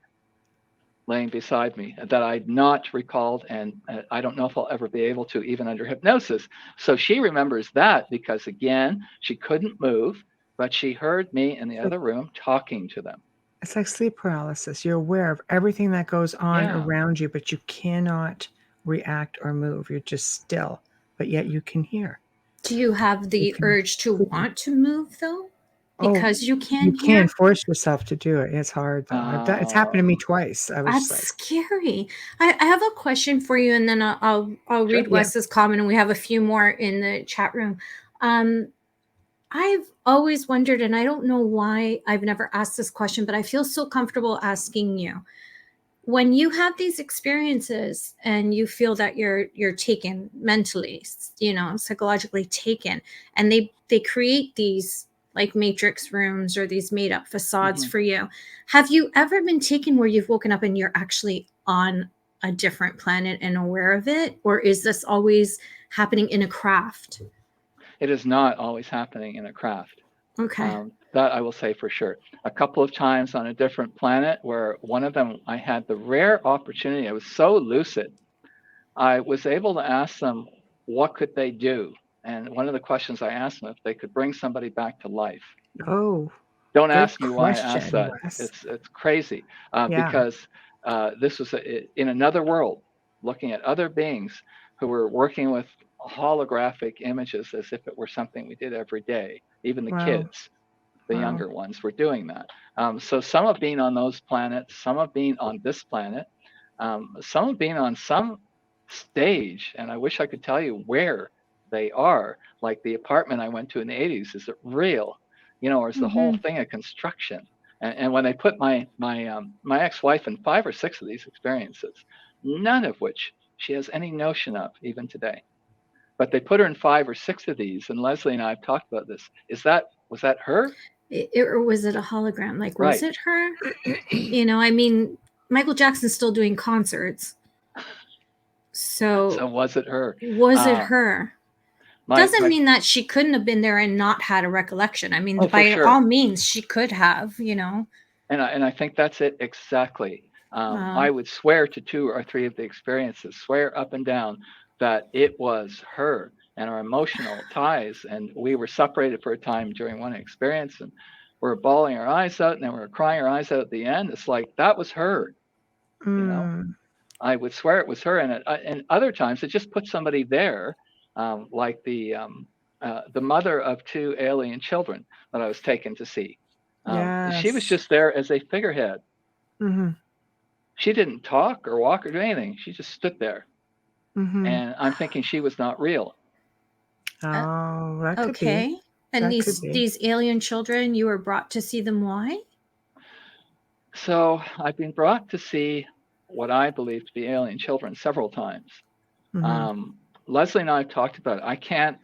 laying beside me that I'd not recalled. And I don't know if I'll ever be able to, even under hypnosis. So she remembers that because, again, she couldn't move, but she heard me in the other room talking to them. It's like sleep paralysis. You're aware of everything that goes on around you, but you cannot react or move. You're just still, but yet you can hear. Do you have the urge to want to move, though? Because you can't You can't force yourself to do it. It's hard, though. It's happened to me twice. That's scary. I have a question for you, and then I'll read Wes's comment, and we have a few more in the chat room. I've always wondered, and I don't know why I've never asked this question, but I feel so comfortable asking you. When you have these experiences and you feel that you're taken mentally, psychologically taken, and they create these like matrix rooms or these made up facades for you. Have you ever been taken where you've woken up and you're actually on a different planet and aware of it? Or is this always happening in a craft? It is not always happening in a craft. Okay. That I will say for sure. A couple of times on a different planet, where one of them I had the rare opportunity, I was so lucid, I was able to ask them what could they do. And one of the questions I asked them, if they could bring somebody back to life. Oh, don't ask me why I asked that. It's crazy because this was in another world, looking at other beings who were working with holographic images as if it were something we did every day. Even the kids, the younger ones, were doing that. So some have been on those planets, some have been on this planet, some have been on some stage, and I wish I could tell you where they are. Like the apartment I went to in the 80s, is it real? Or is the whole thing a construction? And when they put my ex-wife in 5 or 6 of these experiences, none of which she has any notion of even today, but they put her in 5 or 6 of these, and Leslie and I have talked about this. Was that her? Or was it a hologram? Like, was it her? I mean, Michael Jackson's still doing concerts. So was it her? Was it her? Doesn't mean that she couldn't have been there and not had a recollection. I mean, by all means, she could have, And I think that's it exactly. I would swear to 2 or 3 of the experiences, swear up and down that it was her and our emotional ties. And we were separated for a time during one experience, and we were bawling our eyes out, and then we were crying our eyes out at the end. It's like, that was her, I would swear it was her. And other times it just put somebody there. Like the mother of 2 alien children that I was taken to see. She was just there as a figurehead. She didn't talk or walk or do anything. She just stood there. And I'm thinking she was not real. Oh, that could be. And these alien children, you were brought to see them. Why? So I've been brought to see what I believe to be alien children several times. Leslie and I have talked about it. I can't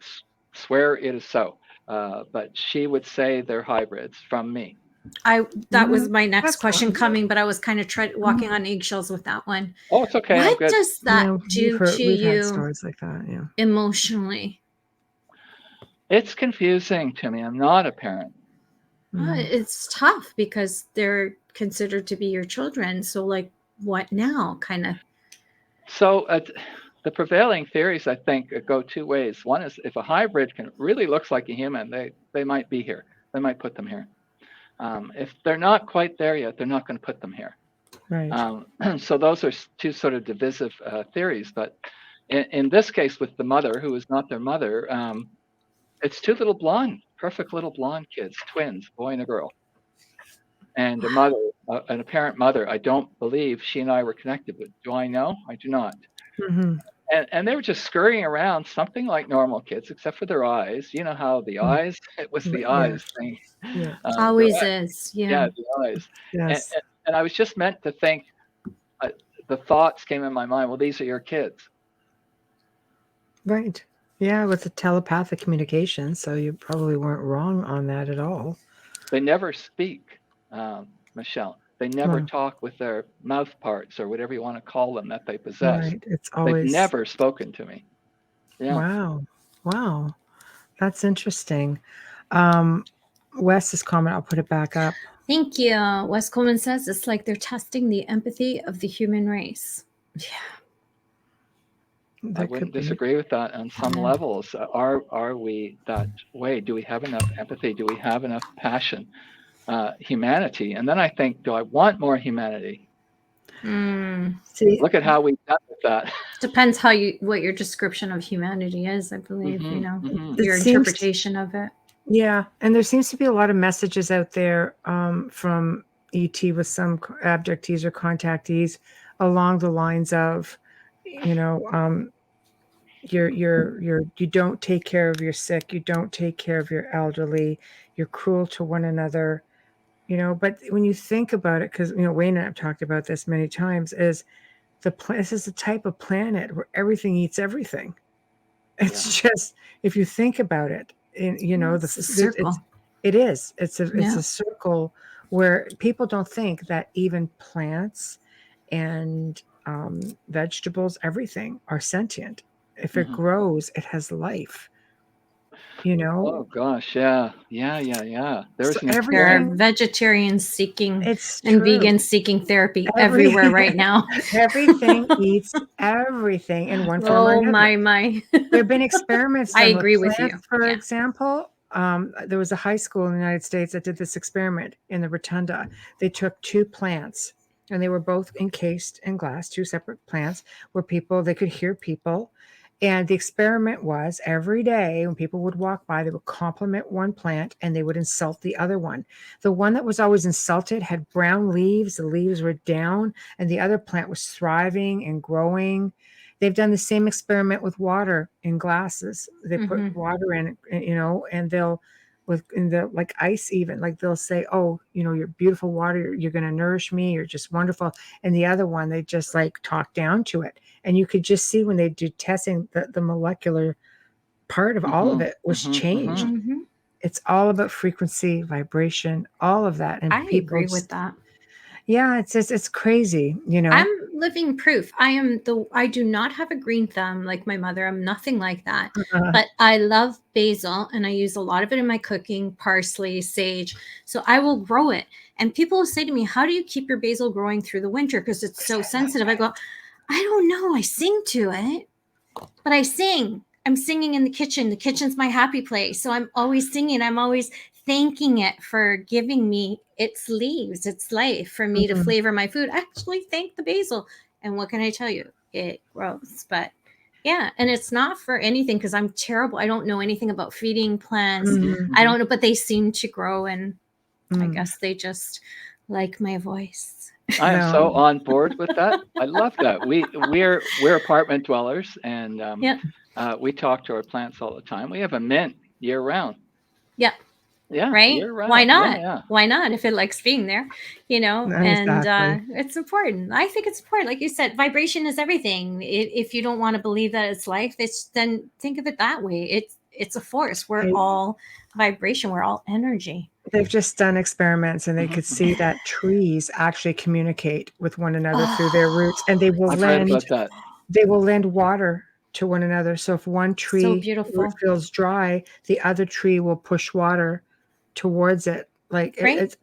swear it is so, but she would say they're hybrids from me. That was my next question coming, but I was kind of walking on eggshells with that one. Oh, it's okay. What does that do to we've you had stories like that, emotionally? It's confusing to me. I'm not a parent. It's tough because they're considered to be your children. So like, what now, kind of? So the prevailing theories, I think, go two ways. One is if a hybrid really looks like a human, they might be here. They might put them here. If they're not quite there yet, they're not going to put them here. Right. So those are two sort of divisive theories. But in this case, with the mother, who is not their mother, it's two perfect little blonde kids, twins, boy and a girl. And a mother, an apparent mother. I don't believe she and I were connected, but do I know? I do not. And they were just scurrying around, something like normal kids, except for their eyes. You know how the eyes, it was the eyes thing. Yeah. Always is. Yeah, the eyes. Yes. And I was just meant to think, the thoughts came in my mind, well, these are your kids. Right. Yeah, with the telepathic communication. So you probably weren't wrong on that at all. They never speak, Michelle. They never talk with their mouth parts or whatever you want to call them that they possess. Right. It's always... They've never spoken to me. Yeah. Wow. That's interesting. Wes's comment, I'll put it back up. Thank you. Wes Coleman says it's like they're testing the empathy of the human race. Yeah. I wouldn't disagree with that on some levels. Are we that way? Do we have enough empathy? Do we have enough passion? Humanity? And then I think, do I want more humanity? See, look at how we've done with that. Depends what your description of humanity is, I believe, your interpretation of it. Yeah. And there seems to be a lot of messages out there from ET with some abductees or contactees along the lines of, you don't take care of your sick, you don't take care of your elderly, you're cruel to one another, but when you think about it, because Wayne and I have talked about this many times, is this is a type of planet where everything eats everything. It's just, if you think about it, it's a circle. It's a circle where people don't think that even plants and vegetables, everything are sentient. If it grows, it has life. Oh gosh, yeah. There are vegetarians seeking and vegans seeking therapy everywhere right now. Everything eats everything in one form or another. My. There have been experiments. I agree with you. For example, there was a high school in the United States that did this experiment in the Rotunda. They took two plants, and they were both encased in glass, two separate plants, where they could hear people. And the experiment was every day when people would walk by, they would compliment one plant and they would insult the other one. The one that was always insulted had brown leaves. The leaves were down, and the other plant was thriving and growing. They've done the same experiment with water in glasses. They put water in, and they'll, like ice even, like they'll say, oh, you're beautiful water, you're going to nourish me, you're just wonderful. And the other one, they just like talk down to it. And you could just see when they do testing, the molecular part of all of it was changed. It's all about frequency, vibration, all of that. And I agree with that. Yeah, it's crazy, I'm living proof. I do not have a green thumb like my mother. I'm nothing like that. But I love basil, and I use a lot of it in my cooking, parsley, sage. So I will grow it. And people will say to me, how do you keep your basil growing through the winter? Because it's so sensitive. I go, I don't know. I sing to it, but I sing. I'm singing in the kitchen. The kitchen's my happy place. So I'm always singing. I'm always thanking it for giving me its leaves, its life, for me to flavor my food. I actually thank the basil. And what can I tell you? It grows. But yeah, and it's not for anything because I'm terrible. I don't know anything about feeding plants. I don't know, but they seem to grow, and I guess they just like my voice. I am so on board with that. I love that. We're apartment dwellers, and we talk to our plants all the time. We have a mint year round. Yeah. Yeah. Right. Year-round. Why not? Yeah. Why not? If it likes being there, and it's important. I think it's important. Like you said, vibration is everything. If you don't want to believe that it's life, then think of it that way. it's a force. We're all vibration. We're all energy. They've just done experiments and they could see that trees actually communicate with one another through their roots, and they will lend water to one another. So if one tree root feels dry, the other tree will push water towards it. Like it's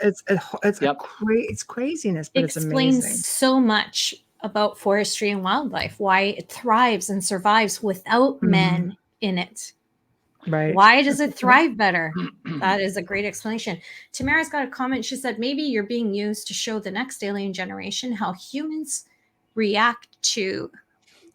craziness, but it's amazing. Explains so much about forestry and wildlife, why it thrives and survives without men in it. Right. Why does it thrive better? That is a great explanation. Tamara's got a comment. She said, maybe you're being used to show the next alien generation how humans react to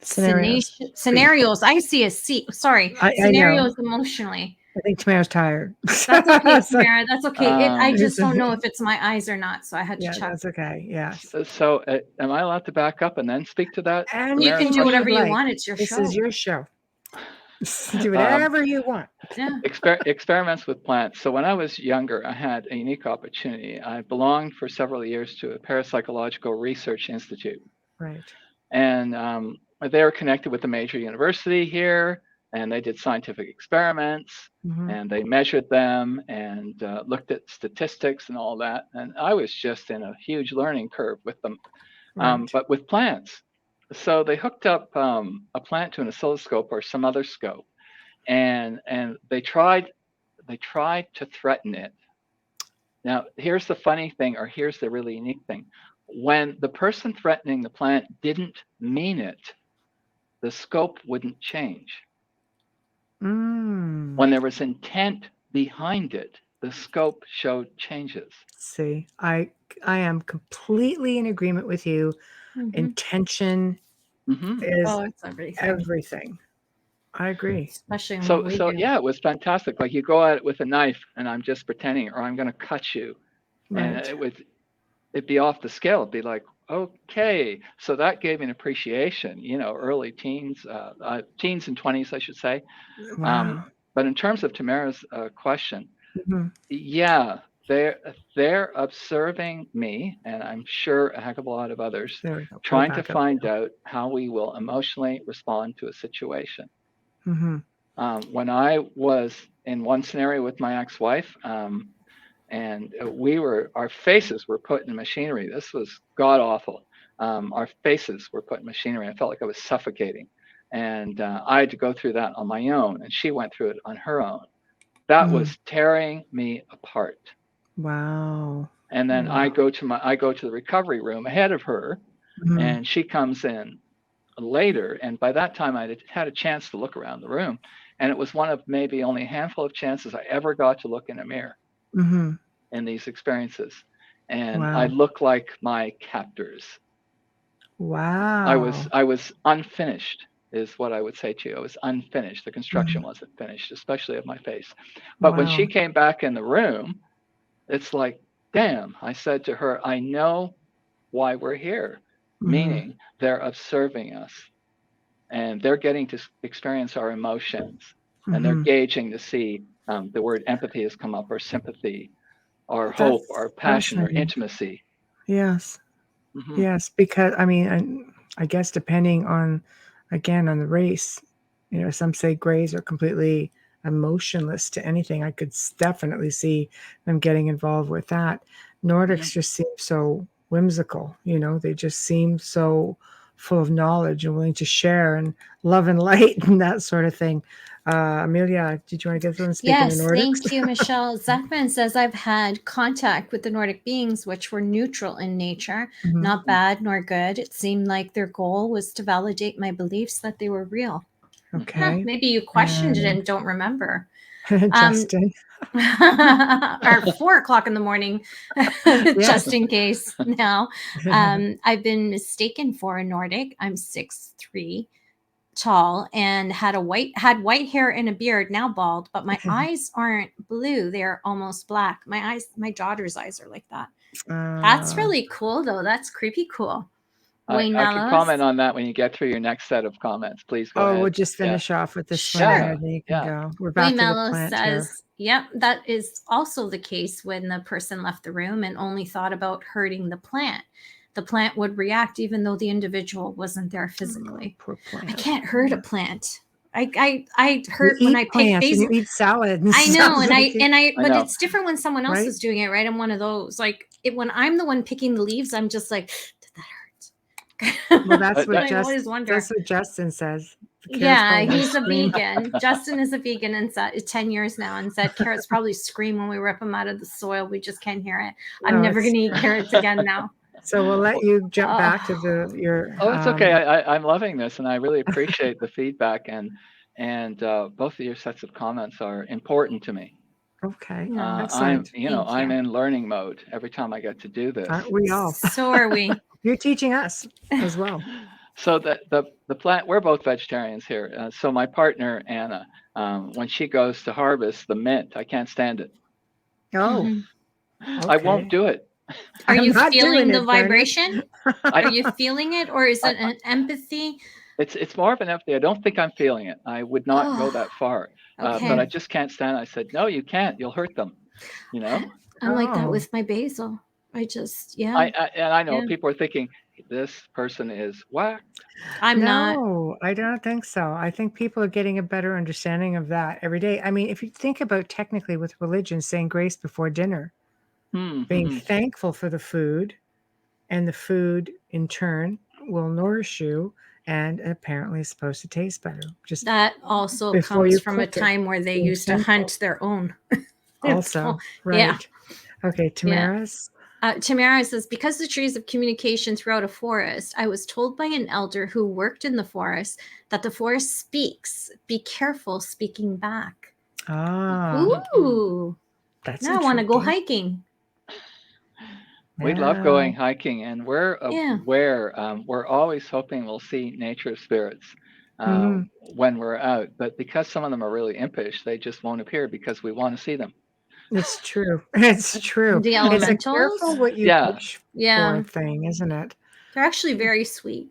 scenarios. I see a C. Sorry. Scenarios emotionally. I think Tamara's tired. That's okay, Tamara. That's okay. I just don't know if it's my eyes or not. So I had to check. That's okay. Yeah. So am I allowed to back up and then speak to that? And you can do whatever you want. It's your show. This is your show. Do whatever you want. Yeah. Experiments with plants. So when I was younger, I had a unique opportunity. I belonged for several years to a parapsychological research institute. Right. And they were connected with a major university here, and they did scientific experiments, and they measured them and looked at statistics and all that. And I was just in a huge learning curve with them, but with plants. So they hooked up a plant to an oscilloscope or some other scope, and they tried to threaten it. Now, here's the funny thing, or here's the really unique thing. When the person threatening the plant didn't mean it, the scope wouldn't change. When there was intent behind it, the scope showed changes. See, I am completely in agreement with you. Intention is everything. I agree. Especially so yeah, it was fantastic. Like you go at it with a knife and I'm just pretending, or I'm going to cut you. And it'd be off the scale. It'd be like, okay. So that gave me an appreciation, early teens, teens and 20s, I should say. Wow. But in terms of Tamara's question, yeah, they're observing me, and I'm sure a heck of a lot of others, trying to find out how we will emotionally respond to a situation. When I was in one scenario with my ex-wife, and our faces were put in machinery. This was god awful. Our faces were put in machinery. I felt like I was suffocating, and I had to go through that on my own, and she went through it on her own. That was tearing me apart. Wow. And then I go to the recovery room ahead of her, and she comes in later. And by that time, I had a chance to look around the room, and it was one of maybe only a handful of chances I ever got to look in a mirror in these experiences. And I look like my captors. Wow. I was unfinished, is what I would say to you. I was unfinished. The construction wasn't finished, especially of my face. But when she came back in the room, it's like, damn, I said to her, I know why we're here, meaning they're observing us, and they're getting to experience our emotions, and they're gauging to see the word empathy has come up, or sympathy, or hope, or passion, or intimacy. Yes. Yes, because I guess depending on the race, some say grays are completely emotionless to anything. I could definitely see them getting involved with that. Nordics just seem so whimsical, they just seem so full of knowledge and willing to share and love and light and that sort of thing. Amelia, did you want to get them speaking in Nordics? Yes, thank you, Michelle. Zachman says, I've had contact with the Nordic beings, which were neutral in nature, not bad nor good. It seemed like their goal was to validate my beliefs that they were real. Okay. Maybe you questioned it and don't remember. Justin. Or 4:00 in the morning, just in case now. I've been mistaken for a Nordic. I'm 6'3", tall, and had white hair and a beard, now bald, but my eyes aren't blue. They're almost black. My daughter's eyes are like that. That's really cool, though. That's creepy cool. I can comment on that when you get through your next set of comments. Please go ahead. We'll just finish off with this one, and then you can go. We're back to the plant says, yep, that is also the case when the person left the room and only thought about hurting the plant. The plant would react even though the individual wasn't there physically. Poor plant. I can't hurt a plant. I hurt when I pick basil. And you eat salad. And I know, but know. it's different when someone else is doing it, right? I'm one of those. Like when I'm the one picking the leaves, I'm just like, did that hurt? Well, that's what Justin says. Yeah, he's a vegan. Justin is a vegan and 10 years now, and said carrots probably scream when we rip them out of the soil. We just can't hear it. I'm never going to eat carrots again now. So we'll let you jump back to your. Oh, it's okay. I'm loving this, and I really appreciate the feedback, and both of your sets of comments are important to me. Okay. I'm in learning mode every time I get to do this. Aren't we all? So are we. You're teaching us as well. So the plant, we're both vegetarians here. So my partner Anna, when she goes to harvest the mint, I can't stand it. Oh, okay. I won't do it. Are you feeling the vibration? Are you feeling it, or is it an empathy? It's more of an empathy. I don't think I'm feeling it. I would not go that far, but I just can't stand it. I said, no, you can't. You'll hurt them. You know. I'm like that with my basil. I know people are thinking this person is whacked. I'm not. No, I don't think so. I think people are getting a better understanding of that every day. I mean, if you think about technically with religion, saying grace before dinner, being thankful for the food, and the food in turn will nourish you, and apparently is supposed to taste better. Just that also comes from a time where they used to hunt their own. Also, right? Yeah. Okay, Tamara's. Tamara says, because the trees have communication throughout a forest, I was told by an elder who worked in the forest that the forest speaks. Be careful speaking back. Ooh. That's now I want to go hiking. We love going hiking, and we're aware. We're always hoping we'll see nature spirits when we're out. But because some of them are really impish, they just won't appear because we want to see them. It's true. It's true. The elementals. It's a careful what you wish for thing, isn't it? They're actually very sweet.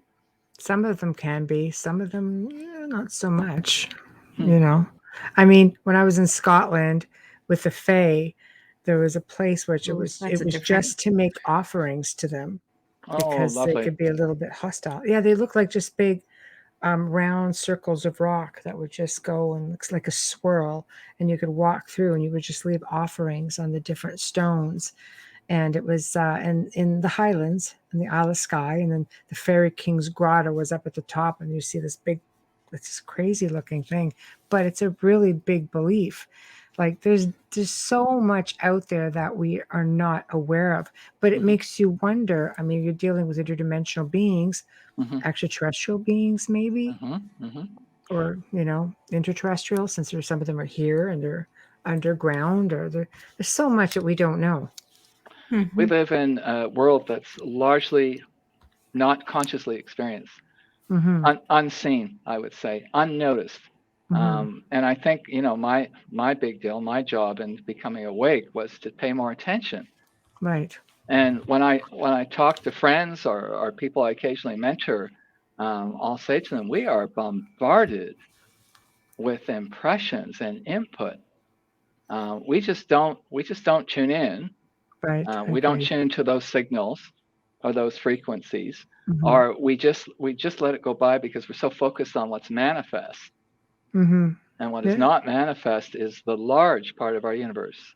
Some of them can be. Some of them, not so much. You know, I mean, when I was in Scotland with the Fae, there was a place which it was just to make offerings to them because they could be a little bit hostile. Yeah, they look like just big round circles of rock that would just go and looks like a swirl, and you could walk through and you would just leave offerings on the different stones. And it was in the Highlands in the Isle of Skye, and then the Fairy King's Grotto was up at the top, and you see this crazy looking thing, but it's a really big belief. Like there's so much out there that we are not aware of, but it makes you wonder. I mean, you're dealing with interdimensional beings, extraterrestrial beings, maybe, or interterrestrial, since some of them are here and they're underground, or there's so much that we don't know. We live in a world that's largely not consciously experienced, unseen, I would say, unnoticed. And I think, my big deal, my job in becoming awake was to pay more attention. Right. And when I talk to friends or people I occasionally mentor, I'll say to them, we are bombarded with impressions and input. We just don't tune in. Right. We don't tune to those signals or those frequencies, or we just let it go by because we're so focused on what's manifest. And what is not manifest is the large part of our universe.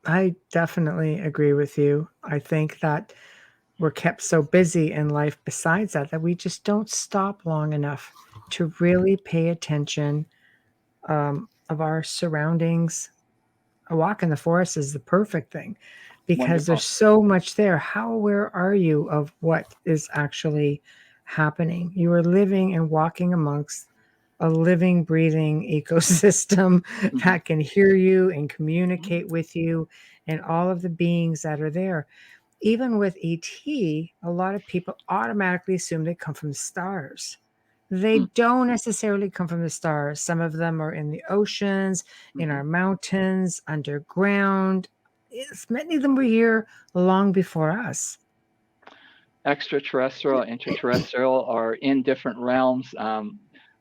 I definitely agree with you. I think that we're kept so busy in life besides that we just don't stop long enough to really pay attention of our surroundings. A walk in the forest is the perfect thing because there's so much there. How aware are you of what is actually happening? You are living and walking amongst a living, breathing ecosystem that can hear you and communicate with you, and all of the beings that are there. Even with ET, a lot of people automatically assume they come from the stars. They don't necessarily come from the stars. Some of them are in the oceans, in our mountains, underground. Many of them were here long before us. Extraterrestrial, interterrestrial, are in different realms.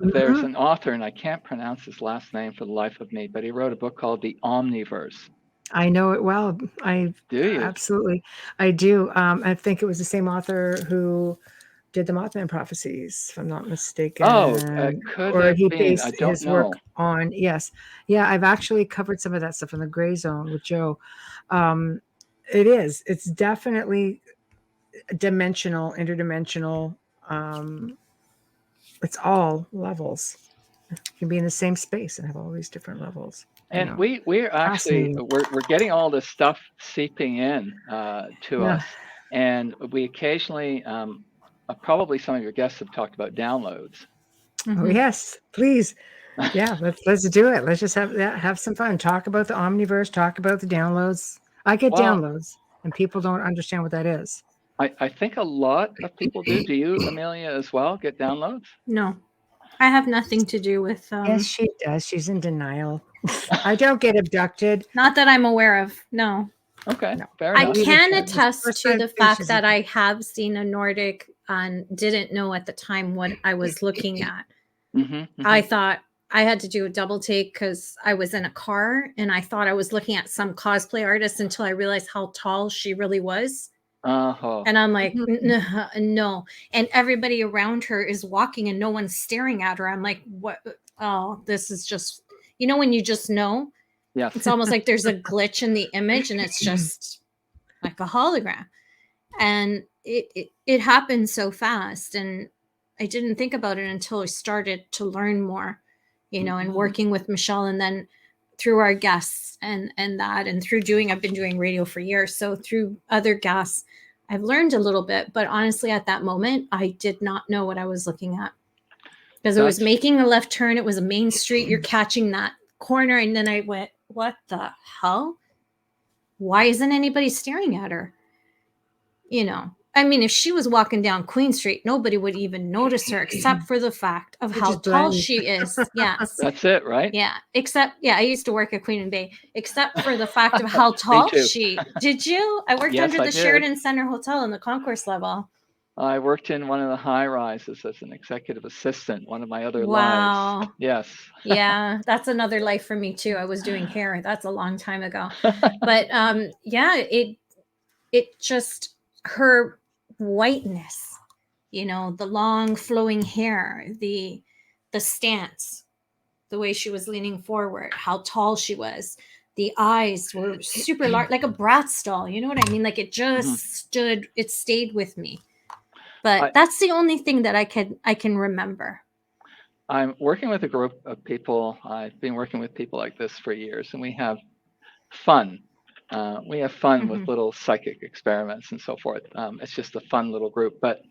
There's an author, and I can't pronounce his last name for the life of me, but he wrote a book called The Omniverse. I know it well. Do you? Absolutely. I do. I think it was the same author who did the Mothman prophecies, if I'm not mistaken. Oh, could or have he been. based I don't his know. work on, yes. Yeah, I've actually covered some of that stuff in the Gray Zone with Joe. It's definitely dimensional, interdimensional. It's all levels. You can be in the same space and have all these different levels. And we're actually we're getting all this stuff seeping in to us, and we occasionally probably some of your guests have talked about downloads. Oh yes, please. Yeah, let's do it. Let's just have some fun. Talk about the Omniverse. Talk about the downloads. I get downloads, and people don't understand what that is. I think a lot of people do. Do you, Amelia, as well get downloads? No, I have nothing to do with. Yes, she does. She's in denial. I don't get abducted. Not that I'm aware of. No. Okay, no. fair enough. I can attest to the fact that I have seen a Nordic and didn't know at the time what I was looking at. I thought I had to do a double take because I was in a car and I thought I was looking at some cosplay artist until I realized how tall she really was. And I'm like, no. And everybody around her is walking and no one's staring at her. I'm like, what? Oh, this is just, when you just know. Yeah. It's almost like there's a glitch in the image and it's just like a hologram. And it happened so fast. And I didn't think about it until I started to learn more, and working with Michelle, and then through our guests and through I've been doing radio for years. So through other guests, I've learned a little bit, but honestly, at that moment, I did not know what I was looking at because it was making a left turn. It was a main street. You're catching that corner. And then I went, what the hell? Why isn't anybody staring at her? I mean, if she was walking down Queen Street, nobody would even notice her except for the fact of how tall she is. Yes. That's it, right? Yeah. I used to work at Queen and Bay, except for the fact of how tall she. Did you? I worked under the Sheridan Center Hotel in the concourse level. I worked in one of the high rises as an executive assistant, one of my other lives. Yes. Yeah, that's another life for me too. I was doing hair. That's a long time ago. But it just, her whiteness, the long flowing hair, the stance, the way she was leaning forward, how tall she was. The eyes were super large, like a Bratz doll. You know what I mean? Like it just it stayed with me. But that's the only thing that I can remember. I'm working with a group of people. I've been working with people like this for years, and we have fun. With little psychic experiments and so forth. It's just a fun little group. But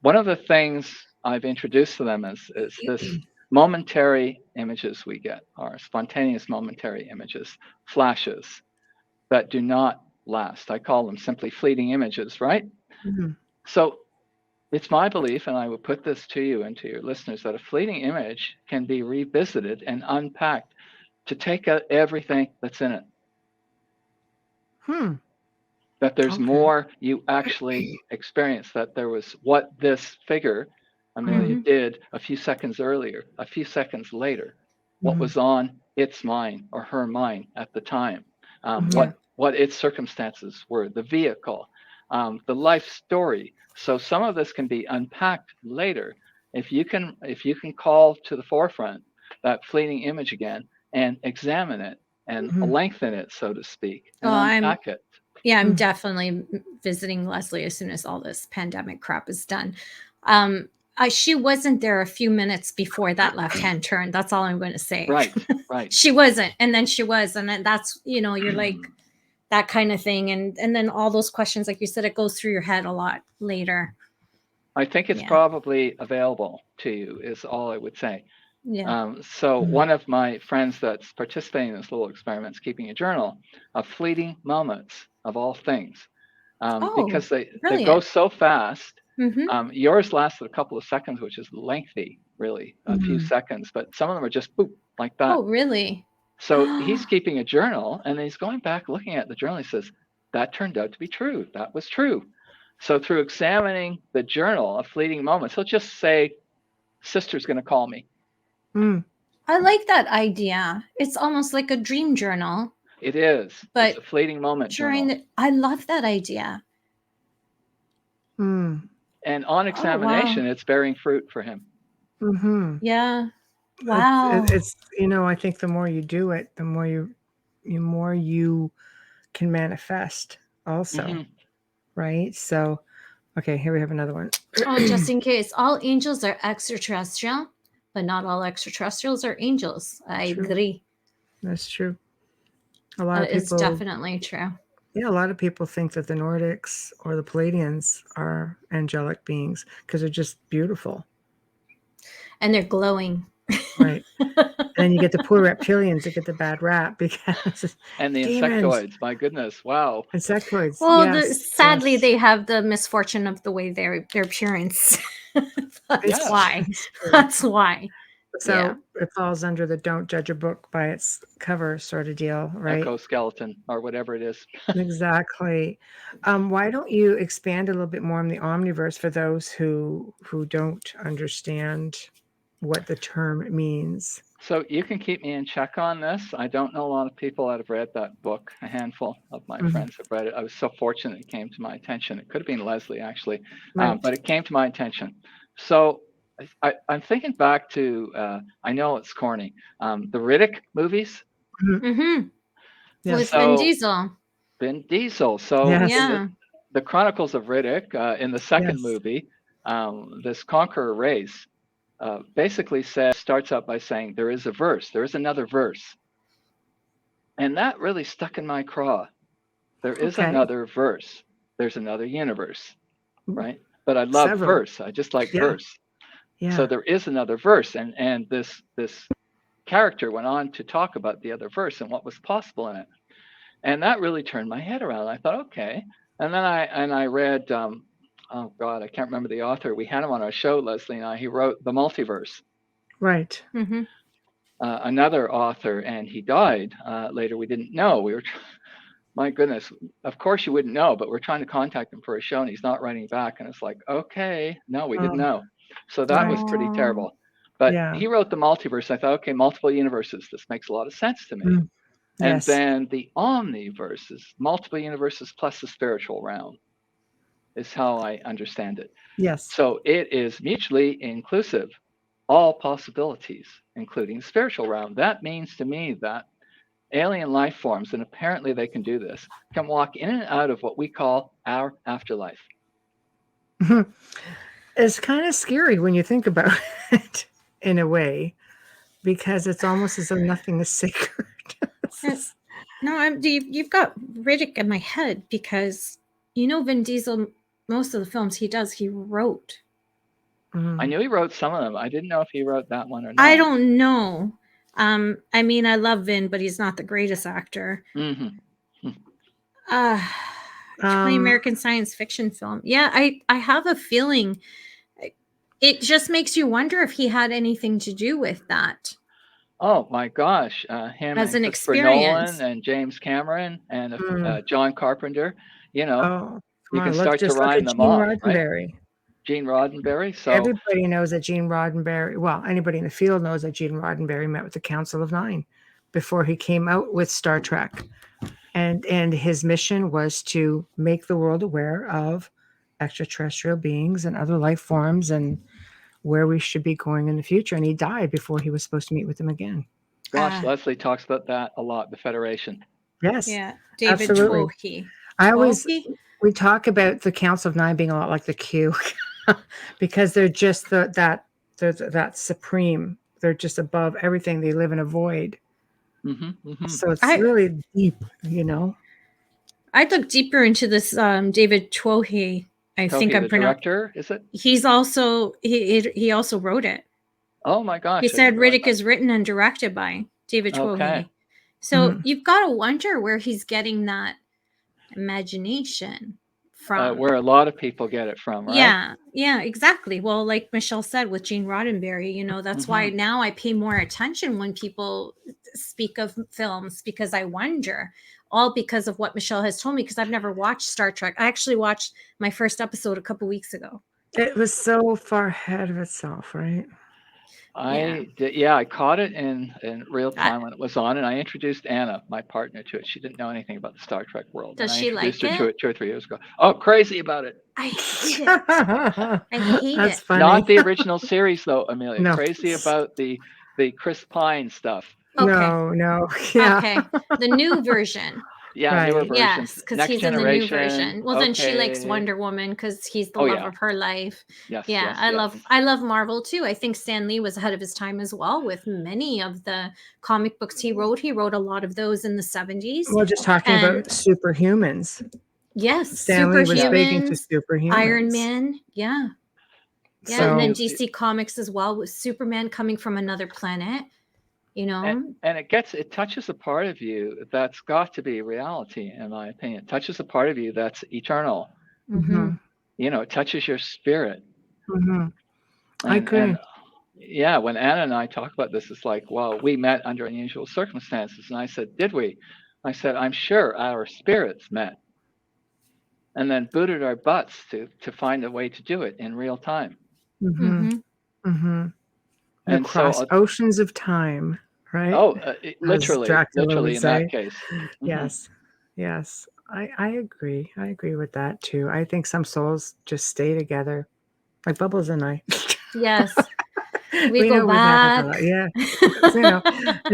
one of the things I've introduced to them is this momentary images we get, or spontaneous momentary images, flashes that do not last. I call them simply fleeting images, right? So it's my belief, and I would put this to you and to your listeners, that a fleeting image can be revisited and unpacked to take out everything that's in it. That there's more you actually experience, that there was what this figure, Amelia, did a few seconds earlier, a few seconds later, what was on its mind or her mind at the time, what its circumstances were, the vehicle, the life story. So some of this can be unpacked later if you can call to the forefront that fleeting image again and examine it and lengthen it, so to speak, and unpack it. Yeah, I'm definitely visiting Leslie as soon as all this pandemic crap is done. She wasn't there a few minutes before that left-hand turn. That's all I'm going to say. Right. She wasn't, and then she was, and then that's, you're like that kind of thing, and then all those questions, like you said, it goes through your head a lot later. I think it's probably available to you, is all I would say. Yeah. So one of my friends that's participating in this little experiment is keeping a journal of fleeting moments of all things, because they go so fast. Yours lasted a couple of seconds, which is lengthy, really, a few seconds, but some of them are just boop, like that. Oh, really? So he's keeping a journal, and he's going back looking at the journal. He says, that turned out to be true. That was true. So through examining the journal of fleeting moments, he'll just say, sister's going to call me. I like that idea. It's almost like a dream journal. It is. But it's a fleeting moment journal. I love that idea. And on examination, it's bearing fruit for him. Mm-hmm. Yeah. Wow. It's I think the more you do it, the more you can manifest also, right? So, okay, here we have another one. Just in case, all angels are extraterrestrial, but not all extraterrestrials are angels. I agree. That's true. A lot of people. It's definitely true. Yeah, a lot of people think that the Nordics or the Palladians are angelic beings because they're just beautiful. And they're glowing. Right. And then you get the poor reptilians that get the bad rap because and the insectoids. My goodness, wow. Insectoids. Well, sadly, they have the misfortune of the way their appearance. That's why. That's why. So it falls under the don't judge a book by its cover sort of deal, right? Exoskeleton or whatever it is. Exactly. Why don't you expand a little bit more on the omniverse for those who don't understand what the term means? So you can keep me in check on this. I don't know a lot of people that have read that book. A handful of my friends have read it. I was so fortunate it came to my attention. It could have been Leslie, actually, but it came to my attention. So I'm thinking back to, I know it's corny, the Riddick movies. Mm-hmm. With Vin Diesel. Vin Diesel. So the Chronicles of Riddick, in the second movie, this conqueror race, basically starts out by saying there is another verse. And that really stuck in my craw. There is another verse. There's another universe, right? But I love verse. I just like verse. Yeah. So there is another verse. And this character went on to talk about the other verse and what was possible in it. And that really turned my head around. I thought, okay. And then I read, oh God, I can't remember the author. We had him on our show, Leslie and I. He wrote The Multiverse. Right. Mm-hmm. Another author, and he died later. We didn't know. We were, my goodness, of course you wouldn't know, but we're trying to contact him for a show, and he's not writing back. And it's like, okay, no, we didn't know. So that was pretty terrible. But he wrote The Multiverse. I thought, okay, multiple universes. This makes a lot of sense to me. And then the omniverse is multiple universes plus the spiritual realm, is how I understand it. Yes. So it is mutually inclusive, all possibilities, including the spiritual realm. That means to me that alien life forms, and apparently they can do this, can walk in and out of what we call our afterlife. It's kind of scary when you think about it in a way, because it's almost as though nothing is sacred. No, you've got Riddick in my head because Vin Diesel, most of the films he does, he wrote. I knew he wrote some of them. I didn't know if he wrote that one or not. I don't know. I mean, I love Vin, but he's not the greatest actor. 20 American science fiction film. Yeah, I have a feeling it just makes you wonder if he had anything to do with that. Oh my gosh, him as and an Christopher experience. Nolan and James Cameron and John Carpenter, you can start to rhyme them off, right? Gene Roddenberry. So everybody knows that Gene Roddenberry. Well, anybody in the field knows that Gene Roddenberry met with the Council of Nine before he came out with Star Trek, and his mission was to make the world aware of extraterrestrial beings and other life forms and where we should be going in the future. And he died before he was supposed to meet with them again. Gosh, Leslie talks about that a lot. The Federation. Yes. Yeah. David Twohy. We talk about the Council of Nine being a lot like the Q. Because they're just that supreme. They're just above everything. They live in a void. So it's really deep, I'd look deeper into this David Twohy. I think I'm pronouncing. Director, is it? He's also he also wrote it. Oh my gosh! He said Riddick is written and directed by David Twohy. Okay. So you've got to wonder where he's getting that imagination from. Where a lot of people get it from, right? Yeah, exactly. Well, like Michelle said with Gene Roddenberry, that's why now I pay more attention when people speak of films, because I wonder, all because of what Michelle has told me, because I've never watched Star Trek. I actually watched my first episode a couple weeks ago. It was so far ahead of itself, right? I did, yeah, I caught it in real time when it was on, and I introduced Anna, my partner, to it. She didn't know anything about the Star Trek world, and Does I she introduced like her to it? it 2 or 3 years ago. Oh, crazy about it. I hate it. I hate That's it. funny. Not the original series, though, Amelia. No. Crazy about the Chris Pine stuff. Okay. No. Yeah. Okay. The new version. Yeah, newer Right. versions. Yes, because Next he's in the new generation. version. Well, then she likes Okay. Wonder Woman because he's the Oh, love yeah. of her life. Yes, Yeah, yes, I yes. love Marvel too. I think Stan Lee was ahead of his time as well with many of the comic books he wrote. He wrote a lot of those in the 70s. Well, just talking about superhumans. Yes, Stan Lee was speaking to Superhumans, superhumans. Iron Man. Yeah. Yeah, So, and then DC Comics as well with Superman coming from another planet. You know, and it touches a part of you that's got to be reality, in my opinion. It touches a part of you that's eternal. mhm, You know, it touches your spirit. mhm. I And agree. yeah, when Anna and I talk about this, it's like, well, we met under unusual circumstances. And I said, did we? I said, I'm sure our spirits met. And then booted our butts to find a way to do it in real time. Mhm. Mhm. And Across so, oceans of time, right? oh, As literally Dracula would in that say. case. Mhm. Yes. Yes. I agree. I agree with that too. I think some souls just stay together, like Bubbles and I. yes, We go know we've had it a back. lot.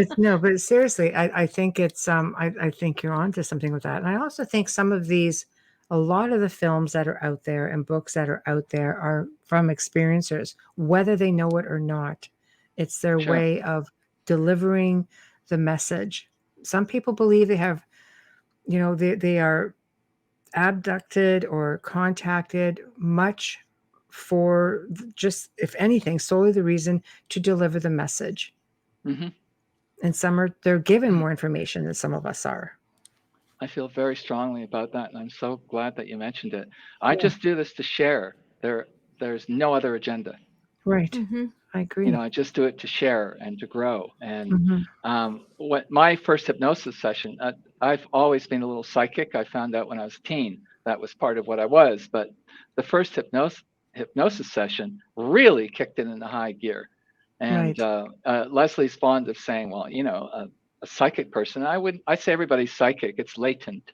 Yeah. No, but seriously, I think it's I think you're onto something with that. And I also think some of these, a lot of the films that are out there and books that are out there are from experiencers, whether they know it or not. It's their Sure. way of delivering the message. Some people believe they have, they are abducted or contacted much for just, if anything, solely the reason to deliver the message. Hmm. And they're given more information than some of us are. I feel very strongly about that, and I'm so glad that you mentioned it. I just do this to share. There's no other agenda. Right. Mm-hmm. I agree. You know, I just do it to share and to grow. And Mm-hmm. what my first hypnosis session, I've always been a little psychic. I found out when I was a teen that was part of what I was. But the first hypnosis session really kicked it into high gear. And Right. Leslie's fond of saying, well, a psychic person. I say everybody's psychic. It's latent,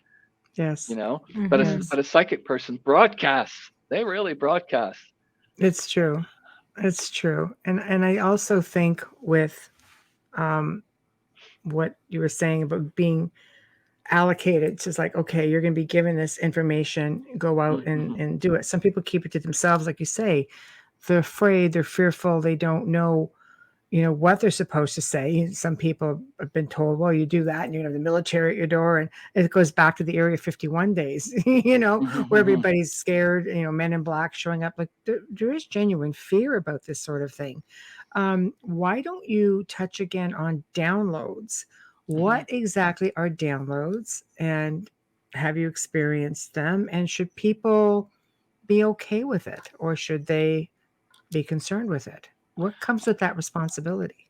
Yes. you know. Mm-hmm. But a psychic person broadcasts. They really broadcast. It's true. It's true. And I also think with what you were saying about being allocated, it's just like, okay, you're going to be given this information, go out and do it. Some people keep it to themselves, like you say. They're afraid, they're fearful, they don't know what they're supposed to say. Some people have been told, well, you do that and you have the military at your door, and it goes back to the Area 51 days, where everybody's scared, men in black showing up. Like there is genuine fear about this sort of thing. Why don't you touch again on downloads? What exactly are downloads, and have you experienced them? And should people be okay with it, or should they be concerned with it? What comes with that responsibility?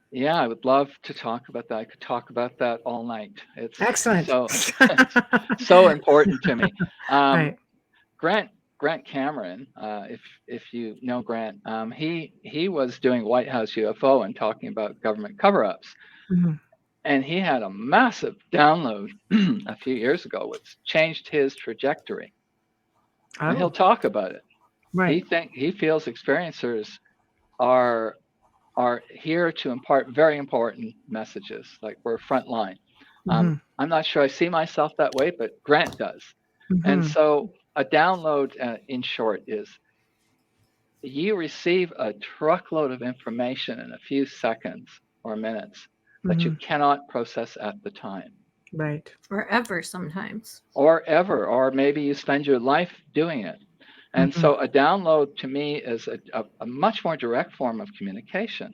Yeah, I would love to talk about that. I could talk about that all night. It's Excellent. so important to me. Right. Grant Cameron, if you know Grant, he was doing White House UFO and talking about government cover-ups, and he had a massive download a few years ago, which changed his trajectory. Oh. And he'll talk about it. Right. He feels experiencers are here to impart very important messages, like we're frontline. I'm not sure I see myself that way, but Grant does. And so a download, in short, is you receive a truckload of information in a few seconds or minutes that you cannot process at the time. Right. Or ever sometimes. Or maybe you spend your life doing it. And so a download to me is a much more direct form of communication.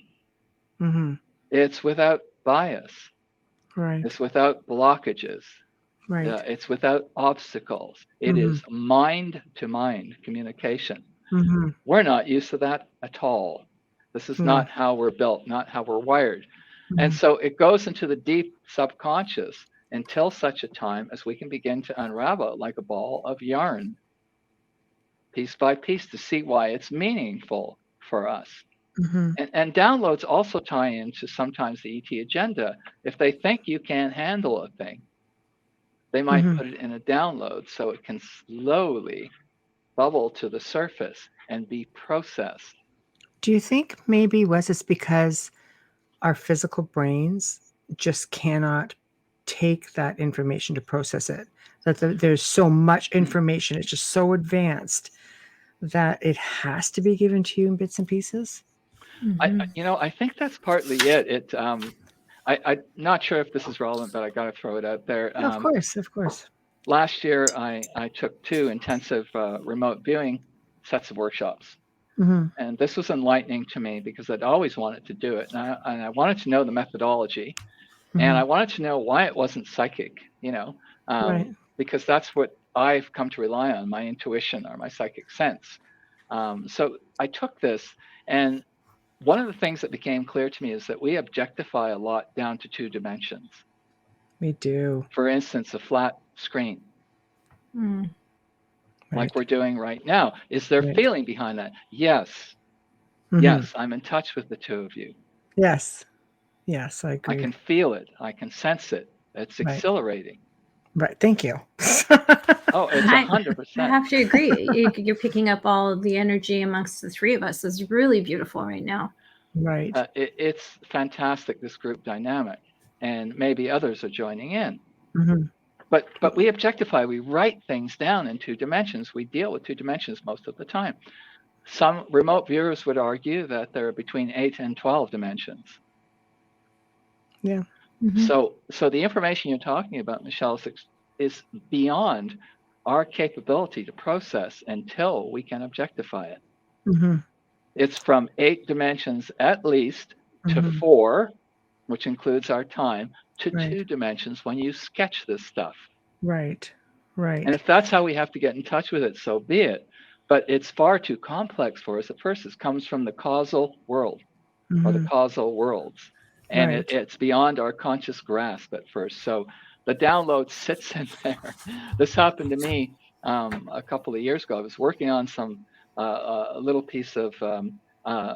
It's without bias. Right. It's without blockages. Right. It's without obstacles. It is mind to mind communication. We're not used to that at all. This is not how we're built, not how we're wired. And so it goes into the deep subconscious until such a time as we can begin to unravel it like a ball of yarn, piece by piece, to see why it's meaningful for us. And downloads also tie into sometimes the ET agenda. If they think you can't handle a thing, they might put it in a download so it can slowly bubble to the surface and be processed. Do you think maybe, Wes, it's because our physical brains just cannot take that information to process it? That there's so much information, it's just so advanced that it has to be given to you in bits and pieces? I think that's partly it. I'm not sure if this is relevant, but I got to throw it out there. Of course. Last year, I took 2 intensive remote viewing sets of workshops. And this was enlightening to me because I'd always wanted to do it. And I wanted to know the methodology. And I wanted to know why it wasn't psychic, because that's what I've come to rely on, my intuition or my psychic sense. So I took this, and one of the things that became clear to me is that we objectify a lot down to 2 dimensions. We do. For instance, a flat screen, like we're doing right now. Is there feeling behind that? Yes. Yes, I'm in touch with the 2 of you. Yes, I agree. I can feel it. I can sense it. It's exhilarating. Right. Thank you. Oh, it's 100%. I have to agree. You're picking up all the energy amongst the 3 of us. It's really beautiful right now. Right. It's fantastic, this group dynamic, and maybe others are joining in. But we objectify. We write things down in 2 dimensions. We deal with 2 dimensions most of the time. Some remote viewers would argue that there are between 8 and 12 dimensions. Yeah. So the information you're talking about, Michelle, is beyond our capability to process until we can objectify it. It's from 8 dimensions at least to 4, which includes our time, to 2 dimensions when you sketch this stuff. Right. And if that's how we have to get in touch with it, so be it. But it's far too complex for us at first. It comes from the causal world or the causal worlds. And it's beyond our conscious grasp at first. So the download sits in there. This happened to me a couple of years ago. I was working on a little piece of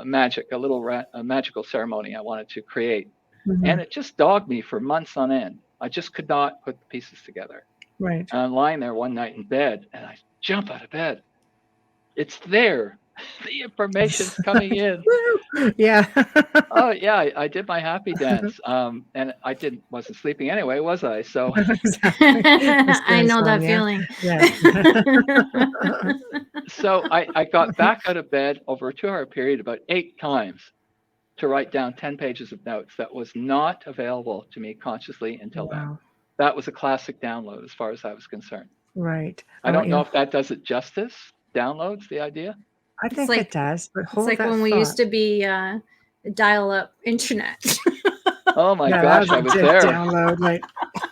magic, a magical ceremony I wanted to create. And it just dogged me for months on end. I just could not put the pieces together. Right. And I'm lying there one night in bed, and I jump out of bed. It's there. The information's coming in. Yeah. Oh yeah, I did my happy dance, and I wasn't sleeping anyway, was I? So I know that feeling. Yeah. So I got back out of bed over a 2-hour period about 8 times to write down 10 pages of notes that was not available to me consciously until then. That was a classic download as far as I was concerned. Right. I don't know if that does it justice. Downloads, the idea? I think it does, but hold it's like when we used to be dial-up internet. Oh my gosh, I was there. Download, like,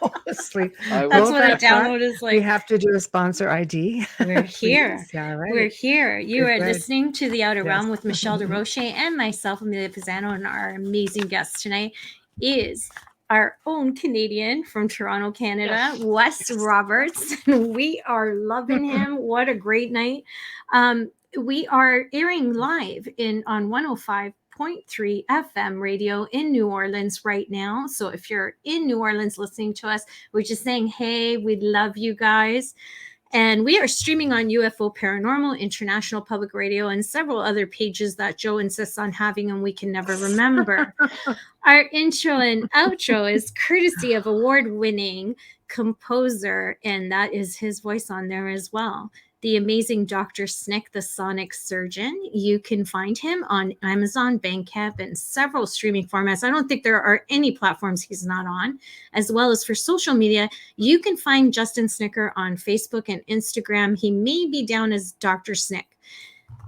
honestly. That's what a download is like. We have to do a sponsor ID. We're here. Yeah, right. We're here. You are listening to The Outer Realm with Michelle DeRoche and myself, Amelia Pisano, and our amazing guest tonight is our own Canadian from Toronto, Canada, Wes Roberts. We are loving him. What a great night. We are airing live on 105.3 FM radio in New Orleans right now. So if you're in New Orleans listening to us, we're just saying, hey, we love you guys. And we are streaming on UFO Paranormal, International Public Radio, and several other pages that Joe insists on having and we can never remember. Our intro and outro is courtesy of award-winning composer, and that is his voice on there as well. The amazing Dr. Snick, the Sonic Surgeon. You can find him on Amazon, Bandcamp, and several streaming formats. I don't think there are any platforms he's not on. As well as for social media, you can find Justin Snicker on Facebook and Instagram. He may be down as Dr. Snick.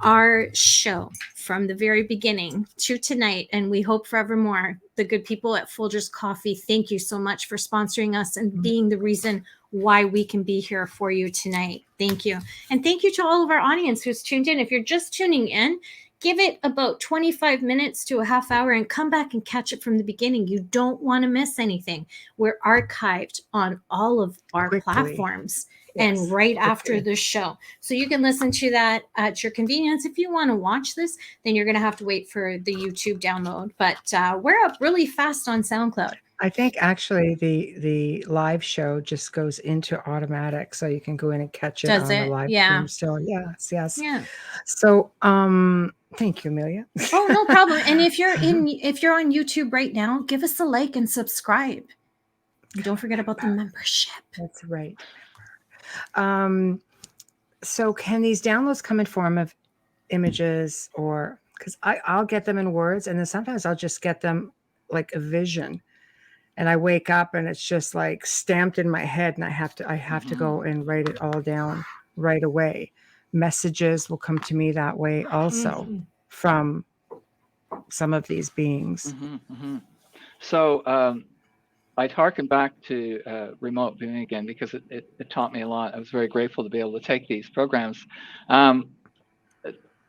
Our show from the very beginning to tonight, and we hope forevermore, the good people at Folgers Coffee, thank you so much for sponsoring us and being the reason why we can be here for you tonight. Thank you. And thank you to all of our audience who's tuned in. If you're just tuning in, give it about 25 minutes to a half hour and come back and catch it from the beginning. You don't want to miss anything. We're archived on all of our platforms. and right after the show. So you can listen to that at your convenience. If you want to watch this, then you're going to have to wait for the YouTube download. But we're up really fast on SoundCloud. I think actually the live show just goes into automatic, so you can go in and catch it on the live stream still. Yes. Yeah. So thank you, Amelia. Oh, no problem. And if you're on YouTube right now, give us a like and subscribe. And don't forget about the membership. That's right. So can these downloads come in form of images, or because I'll get them in words, and then sometimes I'll just get them like a vision, and I wake up and it's just like stamped in my head, and I have to go and write it all down right away. Messages will come to me that way also from some of these beings. So I'd harken back to remote viewing again, because it taught me a lot. I was very grateful to be able to take these programs.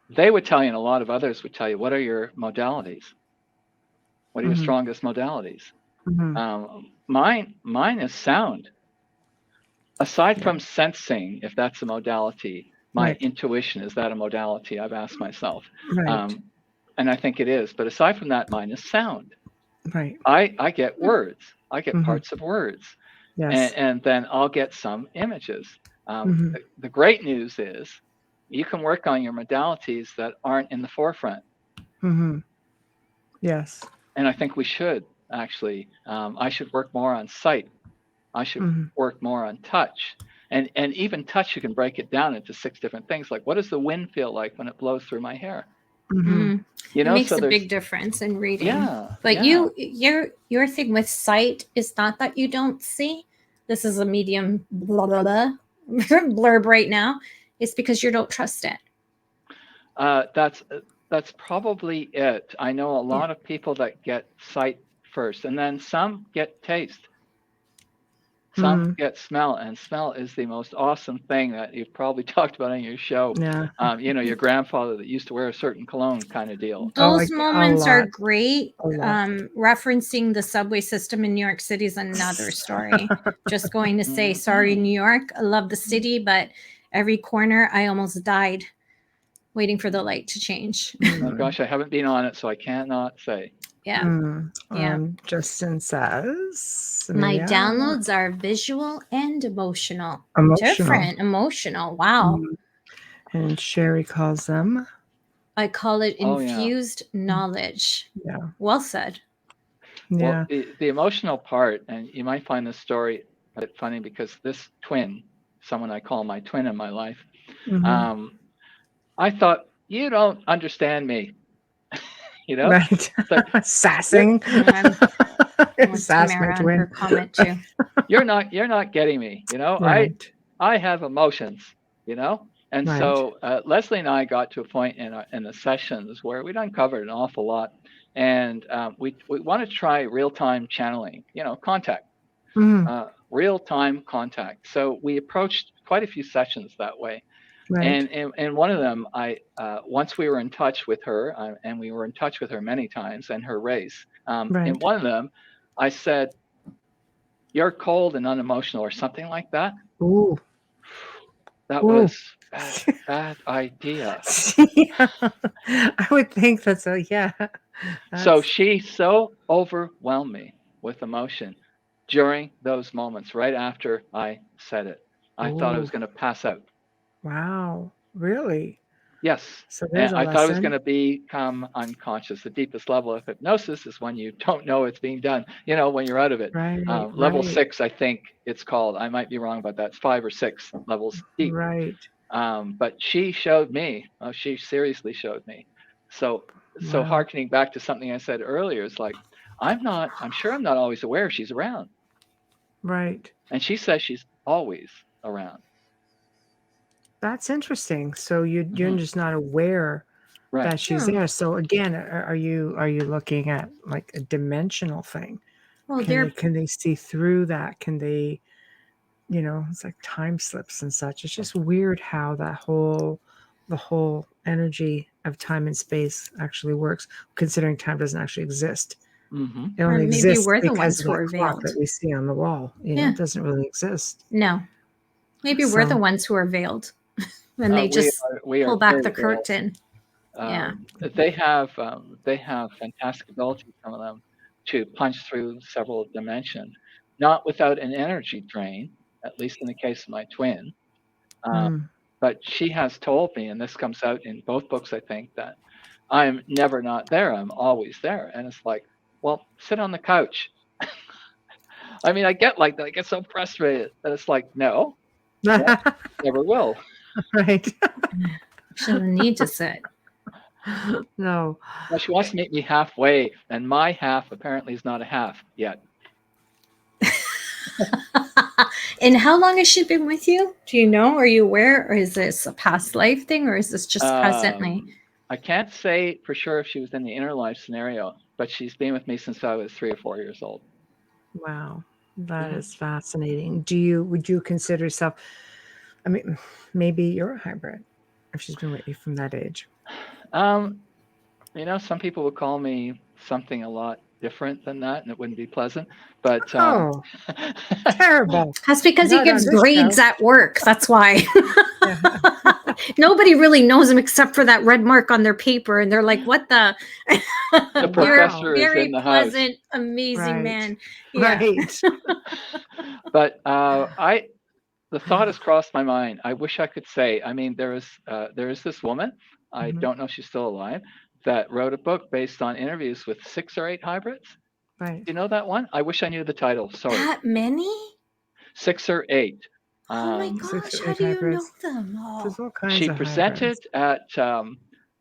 They would tell you, and a lot of others would tell you, what are your modalities? What are your strongest modalities? Mine is sound. Aside from sensing, if that's a modality, my intuition, is that a modality? I've asked myself. And I think it is. But aside from that, mine is sound. I get words. I get parts of words. And then I'll get some images. The great news is you can work on your modalities that aren't in the forefront. Yes. And I think we should, actually. I should work more on sight. I should work more on touch. And even touch, you can break it down into 6 different things. Like, what does the wind feel like when it blows through my hair? You know, it makes a big difference in reading. But your thing with sight is not that you don't see. This is a medium blah, blah, blah, blurb right now. It's because you don't trust it. That's probably it. I know a lot of people that get sight first, and then some get taste. Some get smell, and smell is the most awesome thing that you've probably talked about on your show. You know, your grandfather that used to wear a certain cologne kind of deal. Those moments are great. Referencing the subway system in New York City is another story. Just going to say, sorry, New York. I love the city, but every corner I almost died waiting for the light to change. Oh gosh, I haven't been on it, so I cannot say. Justin says, my downloads are visual and emotional. Different. Emotional. Wow. And Sherry calls them, I call it infused knowledge. Well said. Well, the emotional part, and you might find this story a bit funny, because this twin, someone I call my twin in my life, I thought, you don't understand me. You know, like, sassing. Sass twin. Comment too. You're not getting me. You know, I have emotions. You know, and so Leslie and I got to a point in the sessions where we'd uncovered an awful lot, and we want to try real-time channeling. You know, contact, real-time contact. So we approached quite a few sessions that way. And one of them, once we were in touch with her, and we were in touch with her many times, and her race. In one of them, I said, "You're cold and unemotional," or something like that. Ooh, that was bad idea. I would think that's So she so overwhelmed me with emotion during those moments, right after I said it. I thought I was going to pass out. Wow, really? Yes. So there's I thought I was going to become unconscious. The deepest level of hypnosis is when you don't know it's being done, you know, when you're out of it. Level 6, I think it's called. I might be wrong about that. It's 5 or 6 levels deep. But she showed me. She seriously showed me. So hearkening back to something I said earlier, is like, I'm sure I'm not always aware she's around. And she says she's always around. That's interesting. So you're just not aware that she's there. So again, are you looking at like a dimensional thing? Well, can they see through that? Can they, you know, it's like time slips and such. It's just weird how the whole energy of time and space actually works, considering time doesn't actually exist. It only exists because of the clock that we see on the wall. You know, it doesn't really exist. No. Maybe we're the ones who are veiled, and they just pull back the curtain. They have fantastic ability, some of them, to punch through several dimensions, not without an energy drain, at least in the case of my twin. But she has told me, and this comes out in both books, I think, that I'm never not there. I'm always there. And it's like, well, sit on the couch. I mean, I get like that. I get so frustrated that it's like, no, never will. Right. She doesn't need to sit. No. Well, she wants to meet me halfway, and my half apparently is not a half yet. And how long has she been with you? Do you know? Are you aware? Or is this a past life thing, or is this just presently? I can't say for sure if she was in the inner life scenario, but she's been with me since I was 3 or 4 years old. Wow. That is fascinating. Would you consider yourself, I mean, maybe you're a hybrid if she's been with you from that age? Some people would call me something a lot different than that, and it wouldn't be pleasant. But terrible. That's because he gives grades at work. That's why. Nobody really knows him except for that red mark on their paper, and they're like, "What the?" The professor is in the house. Very pleasant, amazing man. Yeah. Right. But the thought has crossed my mind. I wish I could say. I mean, there is this woman. I don't know if she's still alive, that wrote a book based on interviews with 6 or 8 hybrids. Right. Do you know that one? I wish I knew the title. Sorry. That many? 6 or 8. Oh my gosh! How do you know them all? There's all kinds She of presented hybrids. at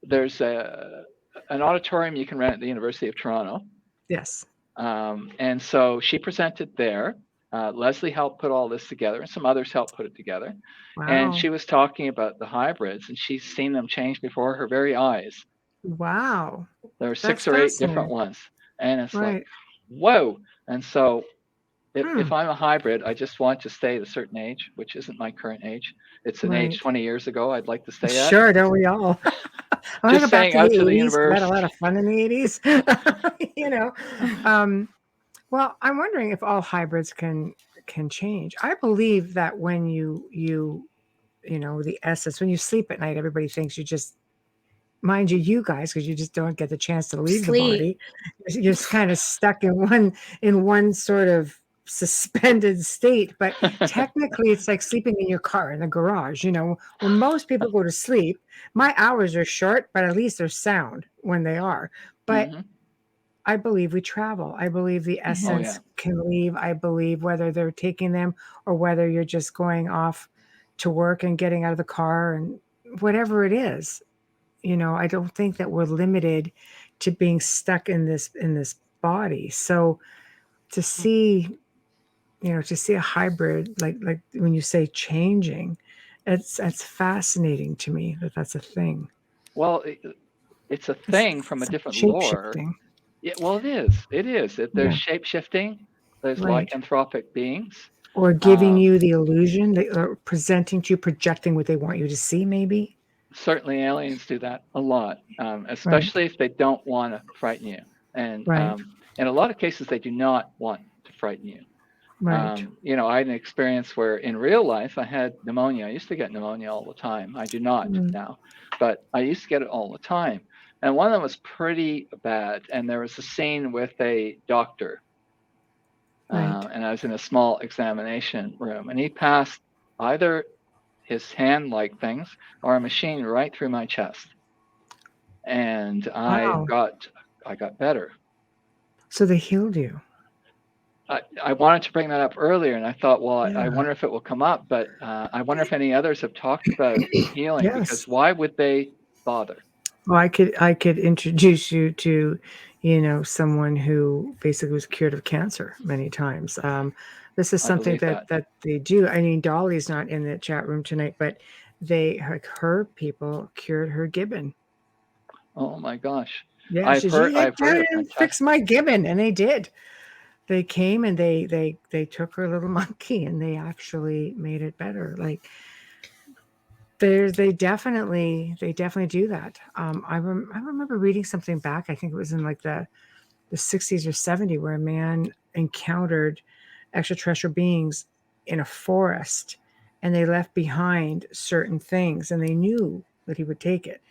there's an auditorium you can rent at the University of Toronto. Yes. And so she presented there. Leslie helped put all this together, and some others helped put it together. Wow. And she was talking about the hybrids, and she's seen them change before her very eyes. Wow. There were 6 or 8 different ones. And it's like, whoa. And so if I'm a hybrid, I just want to stay at a certain age, which isn't my current age. It's an age 20 years ago I'd like to stay at. Sure, don't we all? Just saying out to the universe. We had a lot of fun in the 80s. Well, I'm wondering if all hybrids can change. I believe that when you the essence, when you sleep at night, everybody thinks you just, mind you guys, because you just don't get the chance to leave the body. You're just kind of stuck in one sort of suspended state. But technically, it's like sleeping in your car in the garage. When most people go to sleep, my hours are short, but at least they're sound when they are. But I believe we travel. I believe the essence can leave. I believe whether they're taking them or whether you're just going off to work and getting out of the car and whatever it is. I don't think that we're limited to being stuck in this body. So to see a hybrid, like when you say changing, that's fascinating to me that's a thing. Well, it's a thing from a different lore. Yeah, well, it is. There's shape-shifting. There's lycanthropic beings. Or giving you the illusion, or presenting to you, projecting what they want you to see, maybe. Certainly aliens do that a lot, especially if they don't want to frighten you. And in a lot of cases, they do not want to frighten you. Right. I had an experience where in real life, I had pneumonia. I used to get pneumonia all the time. I do not now, but I used to get it all the time. And one of them was pretty bad. And there was a scene with a doctor. And I was in a small examination room. And he passed either his hand-like things or a machine right through my chest. And I got better. So they healed you. I wanted to bring that up earlier, and I thought, well, I wonder if it will come up, but I wonder if any others have talked about healing, because why would they bother? Well, I could introduce you to, someone who basically was cured of cancer many times. This is something that they do. I mean, Dolly's not in the chat room tonight, but her people cured her gibbon. Oh my gosh! Yeah, I've heard fix my gibbon, and they did. They came and they took her little monkey and they actually made it better. Like they definitely do that. I remember reading something back. I think it was in like the 60s or 70s, where a man encountered extraterrestrial beings in a forest, and they left behind certain things, and they knew that he would take it.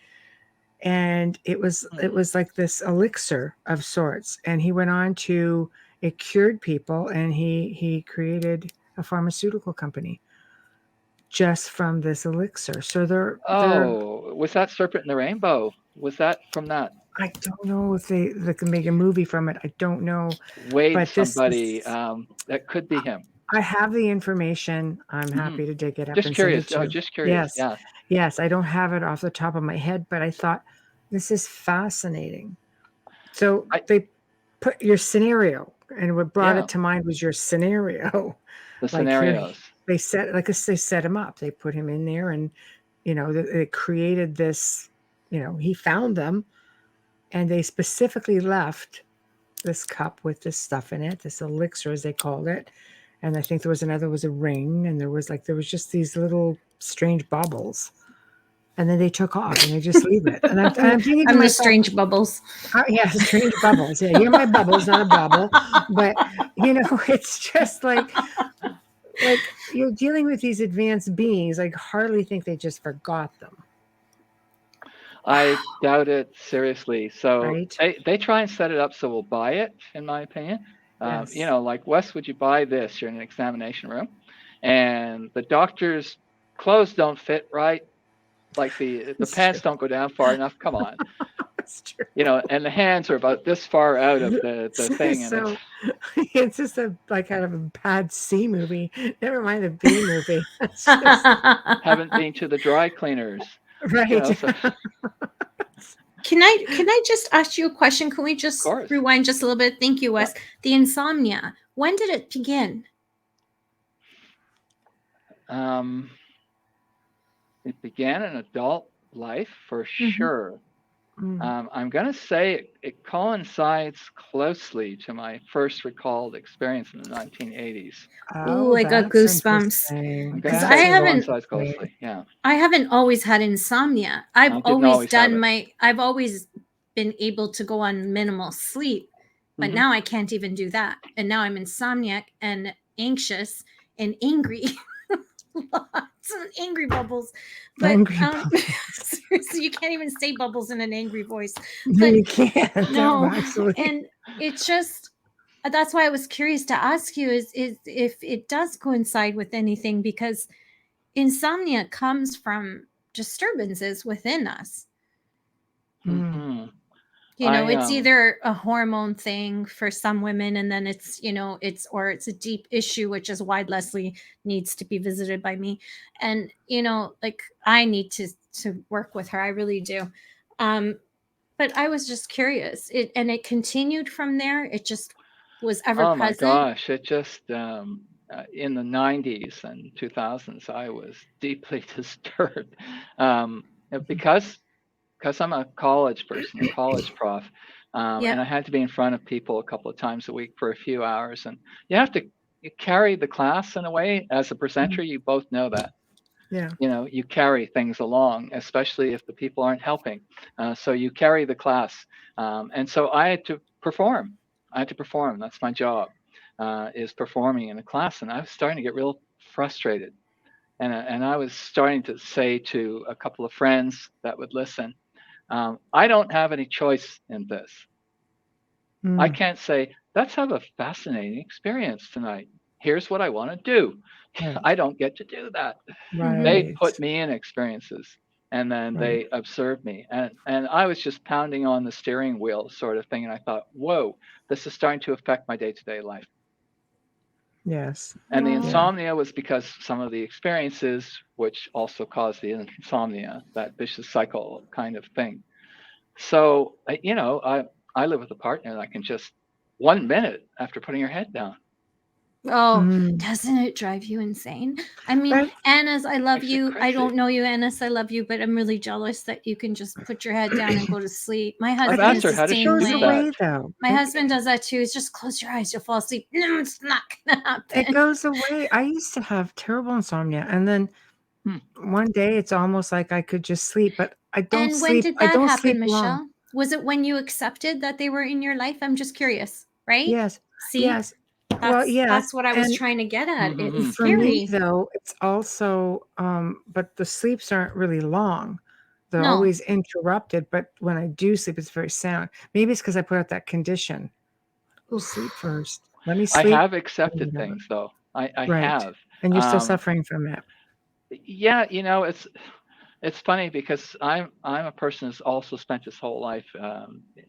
And it was like this elixir of sorts. And he went on to, it cured people, and he created a pharmaceutical company just from this elixir. So they're was that Serpent in the Rainbow? Was that from that? I don't know if they can make a movie from it. I don't know. Wade but somebody that could be him. I have the information. I'm happy to dig it up. Just and curious. Send it to you. Just curious. Yes. Yes. I don't have it off the top of my head, but I thought this is fascinating. So they put your scenario, and what brought it to mind was your scenario. The scenarios. They set him up. They put him in there, and they created this. He found them, and they specifically left this cup with this stuff in it, this elixir, as they called it. And I think there was a ring, and there was just these little strange bubbles. And then they took off, and they just leave it. And I'm thinking I'm the strange bubbles. Yeah, strange bubbles. Yeah, you're my bubbles, not a bubble. But it's just like you're dealing with these advanced beings. I hardly think they just forgot them. I doubt it seriously. So they try and set it up so we'll buy it, in my opinion. Yes. Like, Wes, would you buy this? You're in an examination room, and the doctor's clothes don't fit right. Like the pants don't go down far enough. Come on. That's true. And the hands are about this far out of the thing. So it's just kind of a bad C movie. Never mind a B movie. Haven't been to the dry cleaners. Right. Can I just ask you a question? Can we just rewind just a little bit? Thank you, Wes. Yeah. The insomnia. When did it begin? It began in adult life for sure. I'm going to say it coincides closely to my first recalled experience in the 1980s. Oh, I got goosebumps. Because I haven't always had insomnia. I've always been able to go on minimal sleep, but now I can't even do that. And now I'm insomniac and anxious and angry. Lots of angry bubbles, but seriously, you can't even say bubbles in an angry voice. No, you can't. No, and it's just that's why I was curious to ask you is if it does coincide with anything, because insomnia comes from disturbances within us. It's either a hormone thing for some women, and then it's a deep issue, which is why Leslie needs to be visited by me. And, I need to work with her. I really do. But I was just curious. It continued from there. It just was ever present. Oh my gosh. It just, in the 90s and 2000s, I was deeply disturbed because I'm a college person, a college prof, and I had to be in front of people a couple of times a week for a few hours. And you have to carry the class in a way. As a presenter, you both know that. Yeah. You carry things along, especially if the people aren't helping. So you carry the class. And so I had to perform. That's my job, is performing in a class. And I was starting to get real frustrated. And I was starting to say to a couple of friends that would listen, I don't have any choice in this. I can't say, let's have a fascinating experience tonight. Here's what I want to do. I don't get to do that. Right. They put me in experiences, and then they observed me. And I was just pounding on the steering wheel sort of thing. And I thought, whoa, this is starting to affect my day-to-day life. Yes. And the insomnia was because some of the experiences, which also caused the insomnia, that vicious cycle kind of thing. So, I live with a partner that can just 1 minute after putting her head down. Oh, doesn't it drive you insane? I mean, Anna's, I love you. I don't know you, Anna's, I love you, but I'm really jealous that you can just put your head down and go to sleep. My husband is the same way. My husband does that too. It's just close your eyes, you'll fall asleep. No, it's not gonna happen. It goes away. I used to have terrible insomnia, and then one day it's almost like I could just sleep, but I don't sleep. And when did that happen, Michelle? Long. Was it when you accepted that they were in your life? I'm just curious, right? Yes. See? Yes. That's what I was trying to get at. It's for me, though, it's also, but the sleeps aren't really long. They're always interrupted. But when I do sleep, it's very sound. Maybe it's because I put out that condition. Sleep first. Let me sleep. I have accepted things, though. I have. And you're still suffering from it. Yeah, it's funny because I'm a person who's also spent his whole life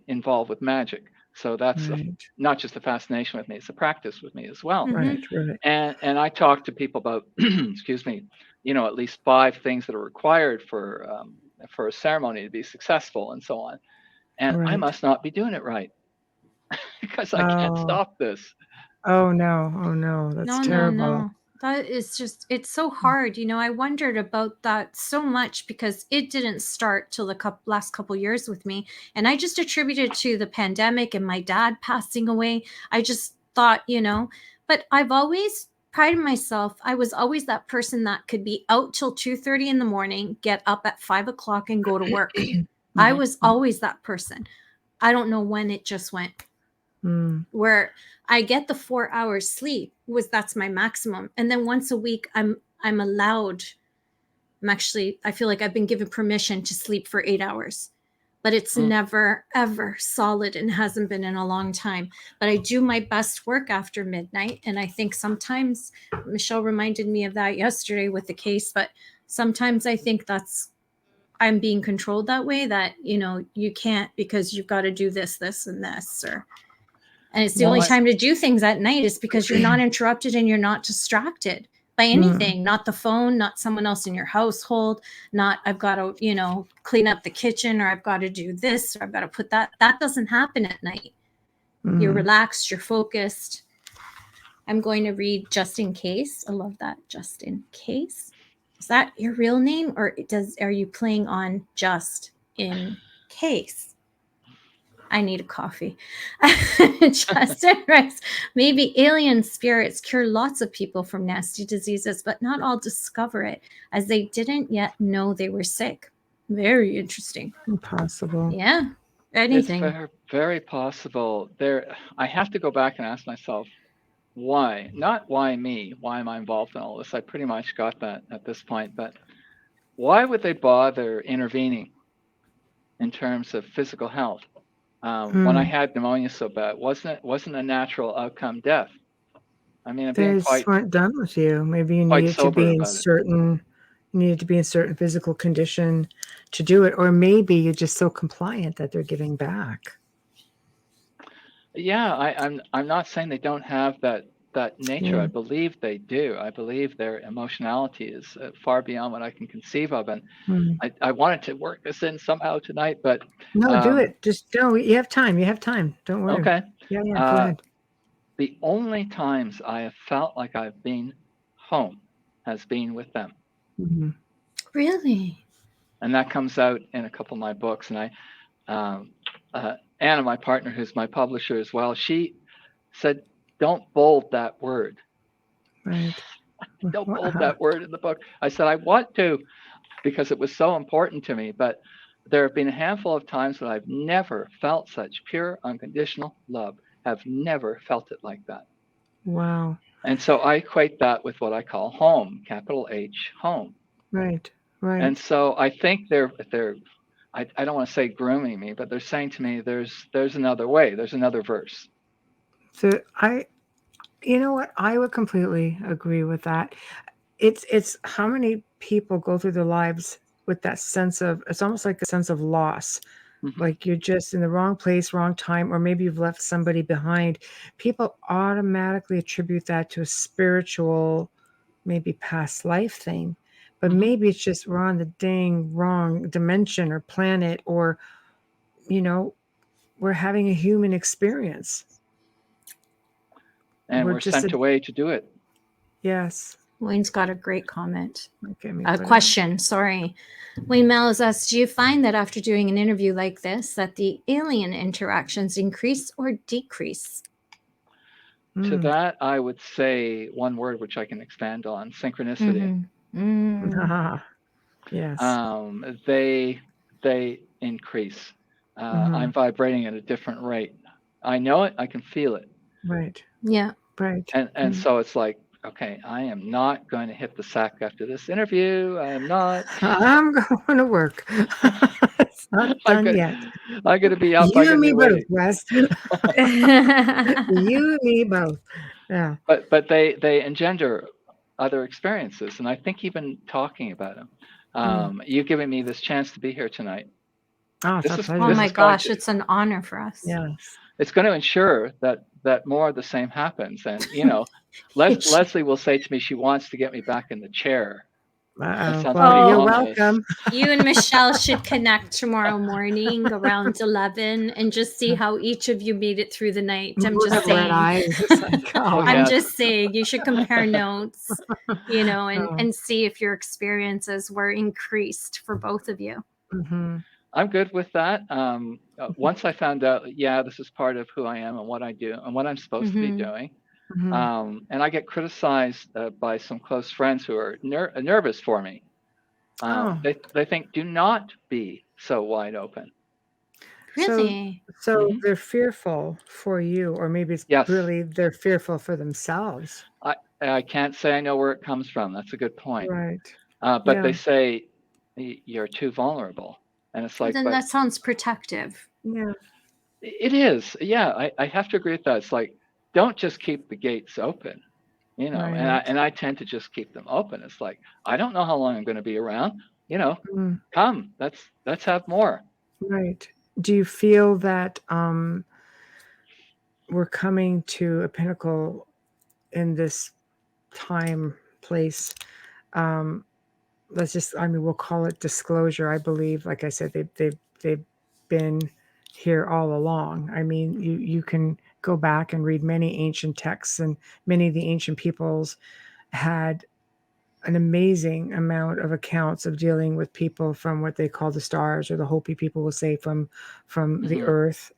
involved with magic. So that's not just a fascination with me; it's a practice with me as well. Right. And I talk to people about, excuse me, at least 5 things that are required for a ceremony to be successful, and so on. And I must not be doing it right because I can't stop this. Oh no, that's terrible. No. That is just, it's so hard. I wondered about that so much because it didn't start till the last couple years with me. And I just attributed it to the pandemic and my dad passing away. I just thought, but I've always prided myself. I was always that person that could be out till 2:30 in the morning, get up at 5 o'clock and go to work. I was always that person. I don't know when it just went. Where I get the 4 hours sleep that's my maximum. And then once a week, I'm allowed. I feel like I've been given permission to sleep for 8 hours, but it's never, ever solid and hasn't been in a long time. But I do my best work after midnight. And I think sometimes Michelle reminded me of that yesterday with the case, but sometimes I think I'm being controlled that way, that, you can't because you've got to do this, this, and this, and it's the only time to do things at night is because you're not interrupted and you're not distracted by anything, not the phone, not someone else in your household, not I've got to, clean up the kitchen, or I've got to do this, or I've got to put that. That doesn't happen at night. You're relaxed, you're focused. I'm going to read Just in Case. I love that. Just in Case. Is that your real name, or are you playing on Just in Case? I need a coffee. Justin writes, maybe alien spirits cure lots of people from nasty diseases, but not all discover it, as they didn't yet know they were sick. Very interesting. Impossible. Yeah. Anything. It's very, very possible. I have to go back and ask myself, why? Not why me? Why am I involved in all this? I pretty much got that at this point. But why would they bother intervening in terms of physical health? When I had pneumonia so bad, wasn't a natural outcome death? I mean, they just weren't done with you. Maybe you needed to be in certain physical condition to do it, or maybe you're just so compliant that they're giving back. Yeah, I'm not saying they don't have that nature. I believe they do. I believe their emotionality is far beyond what I can conceive of, and I wanted to work this in somehow tonight, but no, do it. Just don't. You have time. Don't worry. Okay. Yeah. Go ahead. The only times I have felt like I've been home has been with them. Really? And that comes out in a couple of my books, and Anna, my partner, who's my publisher as well, she said, don't bold that word. Right. Don't bold that word in the book. I said, I want to, because it was so important to me. But there have been a handful of times that I've never felt such pure, unconditional love. Have never felt it like that. Wow. And so I equate that with what I call home, capital H, home. Right. And so I think they're I don't want to say grooming me, but they're saying to me, there's another way, there's another verse. So you know what? I would completely agree with that. It's how many people go through their lives with that sense of, it's almost like a sense of loss. Like you're just in the wrong place, wrong time, or maybe you've left somebody behind. People automatically attribute that to a spiritual, maybe past life thing. But maybe it's just we're on the dang wrong dimension or planet, or, we're having a human experience. And we're sent away to do it. Yes. Wayne's got a great comment. Okay, a question, sorry. Wayne Mellows asks, do you find that after doing an interview like this, that the alien interactions increase or decrease? To that, I would say one word which I can expand on: synchronicity. Yes. They increase. I'm vibrating at a different rate. I know it. I can feel it. Right. Yeah. Right. And so it's like, okay, I am not going to hit the sack after this interview. I am not. I'm going to work. It's not done yet. I'm going to be up. You I'm and me be both, waiting. Wes. You and me both. Yeah. But they engender other experiences, and I think even talking about them. You've given me this chance to be here tonight. Oh, it's our pleasure. Oh my gosh, it's an honor for us. Yes. It's going to ensure that more of the same happens. And, Leslie will say to me she wants to get me back in the chair. Well, you're welcome. You and Michelle should connect tomorrow morning around 11 and just see how each of you made it through the night. I'm just saying. I'm just saying you should compare notes, and see if your experiences were increased for both of you. Mm-hmm. I'm good with that. Once I found out, this is part of who I am and what I do and what I'm supposed to be doing. And I get criticized by some close friends who are nervous for me. They think, do not be so wide open. Really? So they're fearful for you, or maybe it's really they're fearful for themselves. I can't say I know where it comes from. That's a good point. Right. But they say you're too vulnerable. And it's like, then that sounds protective. Yeah. It is. Yeah, I have to agree with that. It's like, don't just keep the gates open, right. and I tend to just keep them open. It's like, I don't know how long I'm going to be around, come, let's have more. Right. Do you feel that we're coming to a pinnacle in this time, place? We'll call it disclosure. I believe, like I said, they've been here all along. I mean, you can go back and read many ancient texts, and many of the ancient peoples had an amazing amount of accounts of dealing with people from what they call the stars, or the Hopi people will say from the earth.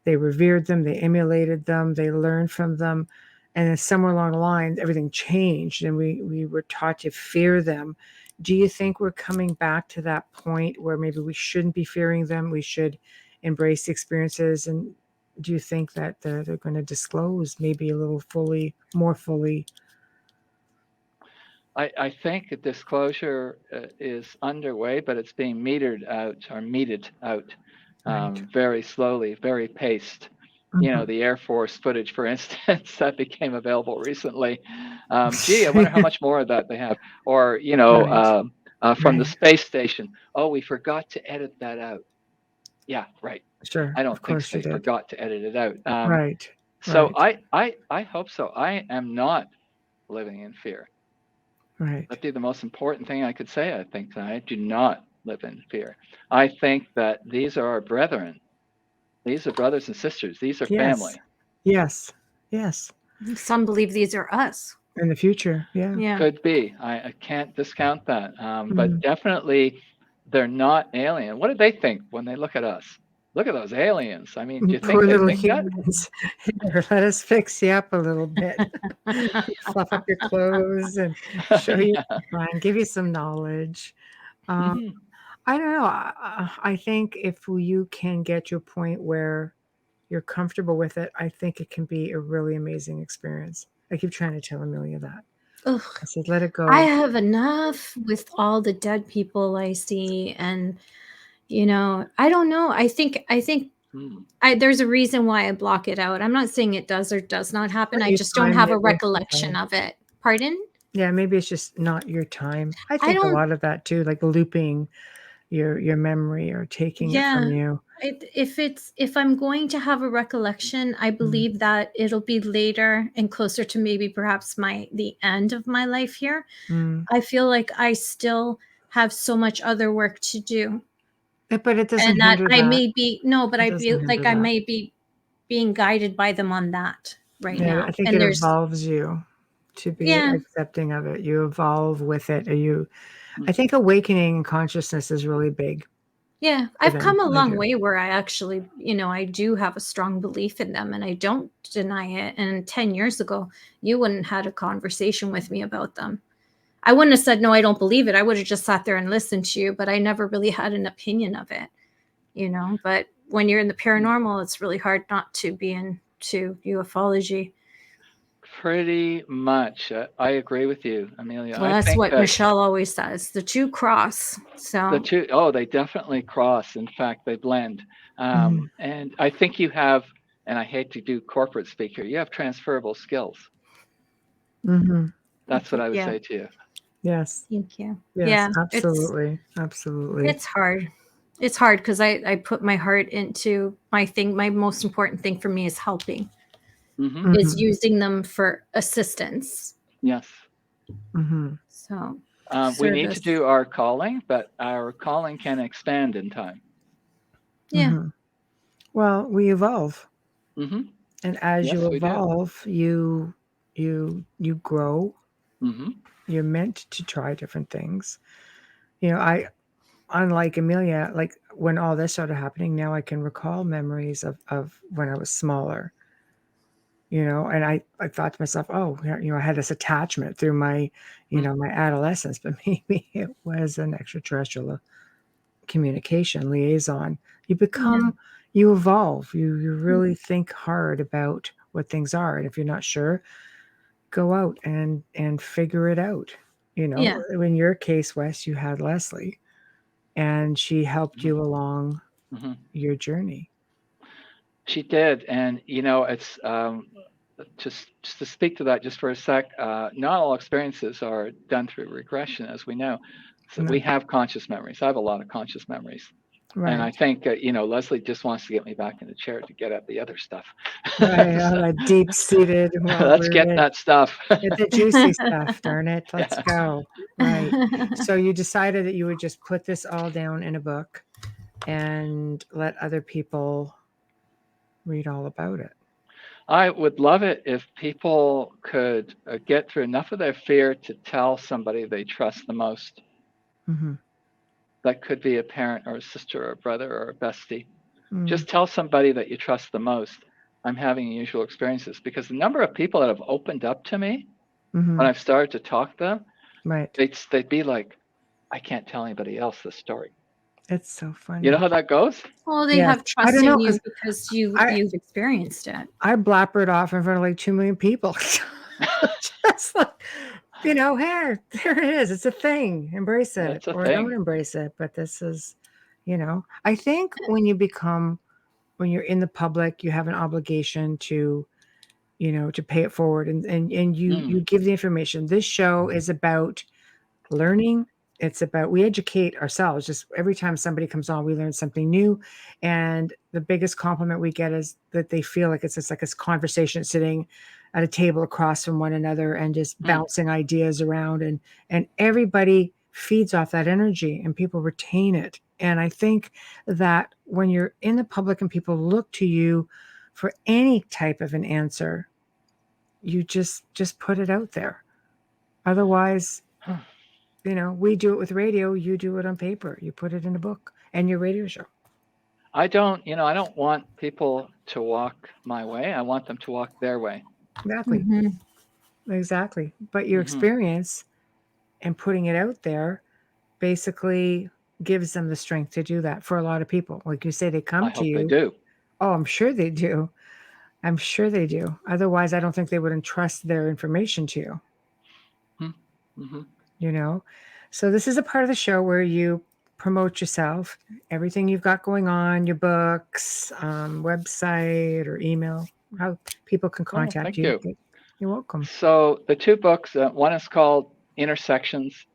They revered them, they emulated them, they learned from them. And then somewhere along the line, everything changed, and we were taught to fear them. Do you think we're coming back to that point where maybe we shouldn't be fearing them? We should embrace experiences. And do you think that they're going to disclose maybe a little more fully? I think a disclosure is underway, but it's being meted out very slowly, very paced. The Air Force footage, for instance, that became available recently. I wonder how much more of that they have. Or, from the space station. Oh, we forgot to edit that out. Yeah, right. Sure. I don't think they forgot to edit it out. Right. So I hope so. I am not living in fear. Right. That'd be the most important thing I could say, I think, tonight. I do not live in fear. I think that these are our brethren. These are brothers and sisters. These are family. Yes. Some believe these are us. In the future, yeah. Could be. I can't discount that. But definitely, they're not alien. What do they think when they look at us? Look at those aliens. I mean, do you think they think humans. Here, let us fix you up a little bit. Fluff up your clothes and show you, and give you some knowledge. I don't know. I think if you can get to a point where you're comfortable with it, I think it can be a really amazing experience. I keep trying to tell Amelia that. Ugh. I said, let it go. I have enough with all the dead people I see, and I don't know. I think there's a reason why I block it out. I'm not saying it does or does not happen. I just don't have a recollection of it. Pardon? Yeah, maybe it's just not your time. I think a lot of that too, like looping your memory or taking it from you. If I'm going to have a recollection, I believe that it'll be later and closer to maybe perhaps the end of my life here. I feel like I still have so much other work to do. But it doesn't. And that I may be I feel like I may be being guided by them on that now. I think it evolves you to be accepting of it. You evolve with it. I think awakening and consciousness is really big. Yeah, I've come a long way where I actually, I do have a strong belief in them and I don't deny it. And 10 years ago, you wouldn't have had a conversation with me about them. I wouldn't have said, no, I don't believe it. I would have just sat there and listened to you, but I never really had an opinion of it, But when you're in the paranormal, it's really hard not to be into ufology. Pretty much. I agree with you, Amelia. Well, that's what Michelle always says. The two cross. So they definitely cross. In fact, they blend. And I think you have, and I hate to do corporate speak here, you have transferable skills. That's what I would say to you. Yes. Thank you. Yes, absolutely. Absolutely. It's hard. It's hard because I put my heart into my thing. My most important thing for me is helping, is using them for assistance. Yes. So we need to do our calling, but our calling can expand in time. Yeah. Well, we evolve. And as you evolve, you grow. You're meant to try different things. You know, unlike Amelia, like when all this started happening, now I can recall memories of when I was smaller. You know, and I thought to myself, oh, you know, I had this attachment through my, you know, my adolescence, but maybe it was an extraterrestrial communication liaison. You become, you evolve, you really think hard about what things are. And if you're not sure, go out and figure it out. You know, in your case, Wes, you had Leslie and she helped you along your journey. She did. And, you know, it's just to speak to that just for a sec, not all experiences are done through regression, as we know. So we have conscious memories. I have a lot of conscious memories. Right. And I think, you know, Leslie just wants to get me back in the chair to get at the other stuff. Right, all that deep-seated. Let's get that stuff. Get the juicy stuff, darn it. Let's go. Right. So you decided that you would just put this all down in a book and let other people read all about it. I would love it if people could get through enough of their fear to tell somebody they trust the most. That could be a parent or a sister or a brother or a bestie. Just tell somebody that you trust the most, I'm having unusual experiences, because the number of people that have opened up to me when I've started to talk to them, they'd be like, I can't tell anybody else this story. It's so funny. You know how that goes? Well, they have trust in you because you've experienced it. I blabbered off in front of like 2 million people. Just like, you know, hey, there it is. It's a thing. Embrace it or don't embrace it. But this is, you know, I think when you're in the public, you have an obligation to, you know, to pay it forward and you give the information. This show is about learning. It's about, we educate ourselves. Just every time somebody comes on, we learn something new. And the biggest compliment we get is that they feel like it's just like this conversation sitting at a table across from one another and just bouncing ideas around. And everybody feeds off that energy and people retain it. And I think that when you're in the public and people look to you for any type of an answer, you just put it out there. Otherwise, you know, we do it with radio, you do it on paper, you put it in a book and your radio show. I don't want people to walk my way. I want them to walk their way. Exactly. Exactly. But your experience and putting it out there basically gives them the strength to do that for a lot of people. Like you say, they come to you. I hope they do. Oh, I'm sure they do. I'm sure they do. Otherwise, I don't think they would entrust their information to you. You know, so this is a part of the show where you promote yourself, everything you've got going on, your books, website or email, how people can contact you. You're welcome. So the 2 books, one is called Intersections,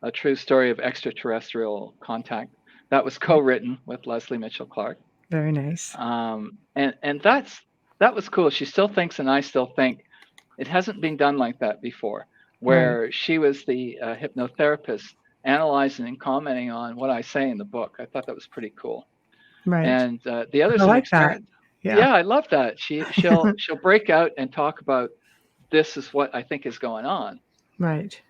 A True Story of Extraterrestrial Contact. That was co-written with Leslie Mitchell Clark. Very nice. And that was cool. She still thinks, and I still think, it hasn't been done like that before, where she was the hypnotherapist analyzing and commenting on what I say in the book. I thought that was pretty cool. Right. And the other I like that. Yeah, I love that. She'll break out and talk about, this is what I think is going on. Right.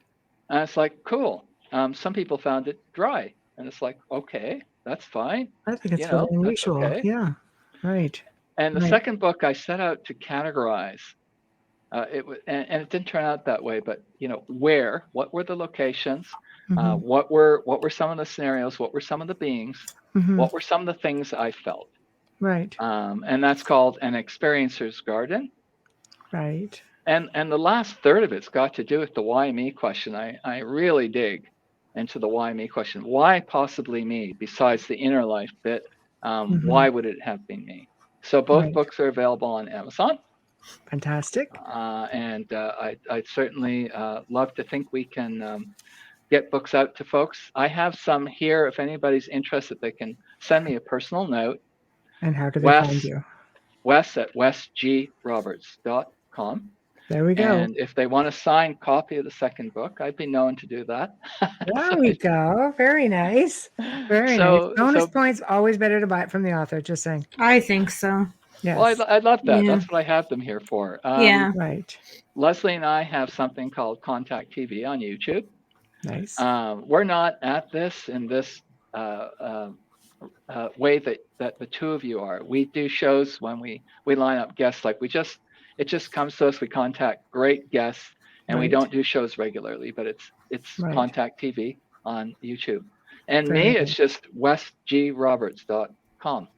And it's like, cool. Some people found it dry, and it's like, okay, that's fine. I think it's very unusual. Okay. Yeah. Right. And the second book, I set out to categorize. It was, and it didn't turn out that way, but you know, what were the locations? What were some of the scenarios? What were some of the beings? What were some of the things I felt? Right. And that's called An Experiencer's Garden. Right. And the last third of it's got to do with the why me question. I really dig into the why me question. Why possibly me? Besides the inner life bit, why would it have been me? So both books are available on Amazon. Fantastic. And I'd certainly love to think we can get books out to folks. I have some here. If anybody's interested, they can send me a personal note. And how do they find you? Wes at wesgroberts.com. There we go. And if they want a signed copy of the second book, I'd be known to do that. There we go. Very nice. Very nice. Bonus points, always better to buy it from the author, just saying. I think so. Yes. Well, I'd love that. Yeah. That's what I have them here for. Yeah. Right. Leslie and I have something called Contact TV on YouTube. Nice. We're not at this in this way that the two of you are. We do shows when we line up guests. Like it just comes to us. We contact great guests, and we don't do shows regularly. But it's Contact TV on YouTube, and it's just wesgroberts.com.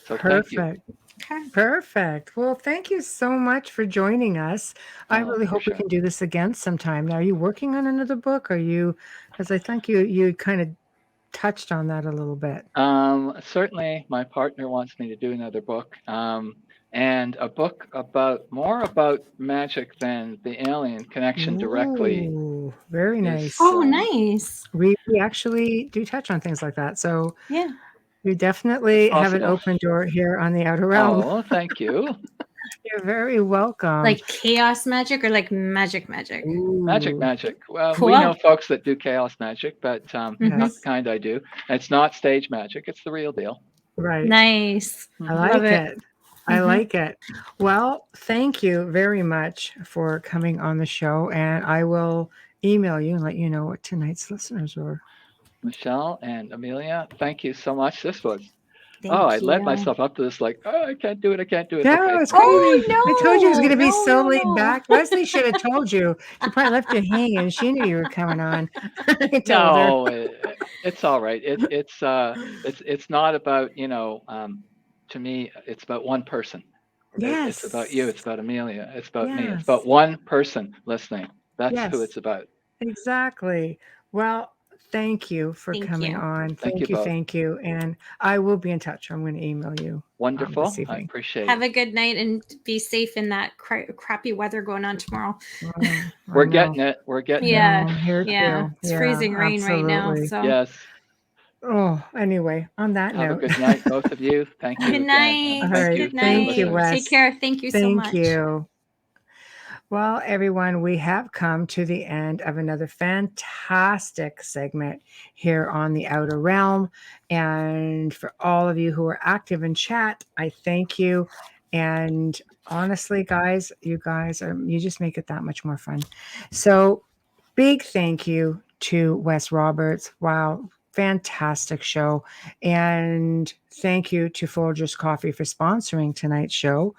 So perfect. Thank you. Okay. Perfect. Well, thank you so much for joining us. I really hope we can do this again sometime. Now, are you working on another book? Because I think you kind of touched on that a little bit. Certainly, my partner wants me to do another book, and a book more about magic than the alien connection directly. Very nice. Nice. We actually do touch on things like that. So yeah. We definitely have an open door here on the Outer Realm. Oh, thank you. You're very welcome. Like chaos magic or like magic? Ooh. Magic. Well, cool. We know folks that do chaos magic, but not the kind I do. It's not stage magic. It's the real deal. Right. Nice. I like it. I like it. Well, thank you very much for coming on the show, and I will email you and let you know what tonight's listeners were. Michelle and Amelia, thank you so much. This was, I led myself up to this like, I can't do it. No, okay. it's crazy. No, I told you it was going to be so laid back. Leslie should have told you. She probably left you hanging. She knew you were coming on. It's all right. It's not about, to me, it's about one person. Yes. It's about you. It's about Amelia. It's about me. It's about one person listening. That's who it's about. Exactly. Well, thank you for coming on. Thank you. And I will be in touch. I'm going to email you. Wonderful. I appreciate it. Have a good night and be safe in that crappy weather going on tomorrow. We're getting it. It's freezing rain right now. So. Yes. Oh, anyway, on that note. Have a good night, both of you. Thank you. Good night. All right. Good night. Thank you, Wes. Take care. Thank you so much. Thank you. Well, everyone, we have come to the end of another fantastic segment here on the Outer Realm. And for all of you who are active in chat, I thank you. And honestly, guys, you just make it that much more fun. So big thank you to Wes Roberts. Wow. Fantastic show. And thank you to Folgers Coffee for sponsoring tonight's show.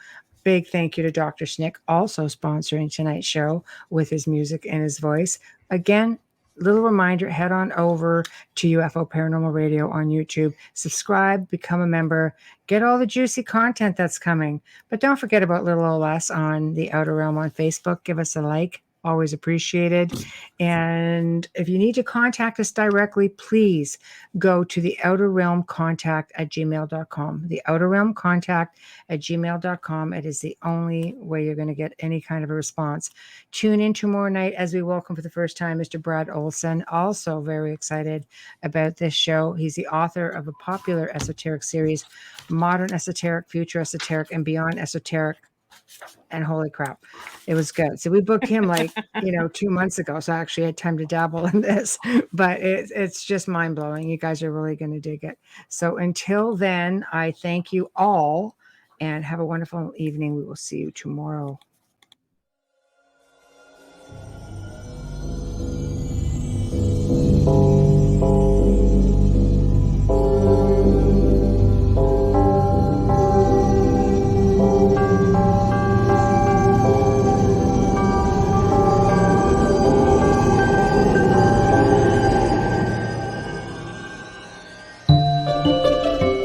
Big thank you to Dr. Snick, also sponsoring tonight's show with his music and his voice. Again, little reminder, head on over to UFO Paranormal Radio on YouTube. Subscribe, become a member, get all the juicy content that's coming. But don't forget about little OS on the Outer Realm on Facebook. Give us a like. Always appreciated. And if you need to contact us directly, please go to the Outer Realm contact@gmail.com. The Outer Realm contact@gmail.com. It is the only way you're going to get any kind of a response. Tune in tomorrow night as we welcome for the first time Mr. Brad Olson. Also very excited about this show. He's the author of a popular esoteric series, Modern Esoteric, Future Esoteric, and Beyond Esoteric. And holy crap, it was good. So we booked him 2 months ago. So I actually had time to dabble in this, but it's just mind blowing. You guys are really going to dig it. So until then, I thank you all and have a wonderful evening. We will see you tomorrow.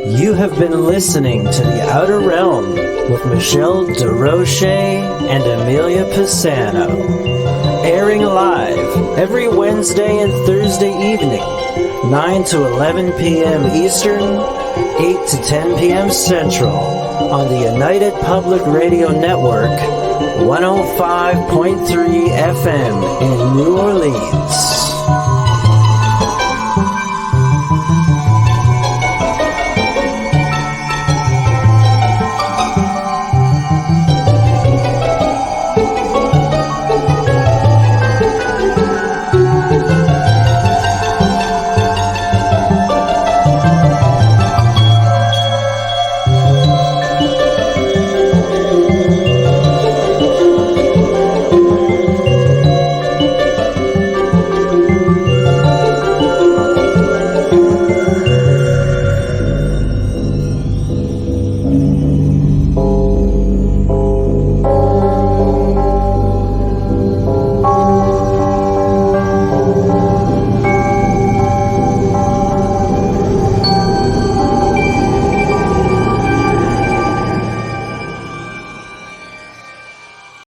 You have been listening to The Outer Realm with Michelle DeRoche and Amelia Pisano. Airing live every Wednesday and Thursday evening, 9 to 11 p.m. Eastern, 8 to 10 p.m. Central, on the United Public Radio Network, 105.3 FM in New Orleans.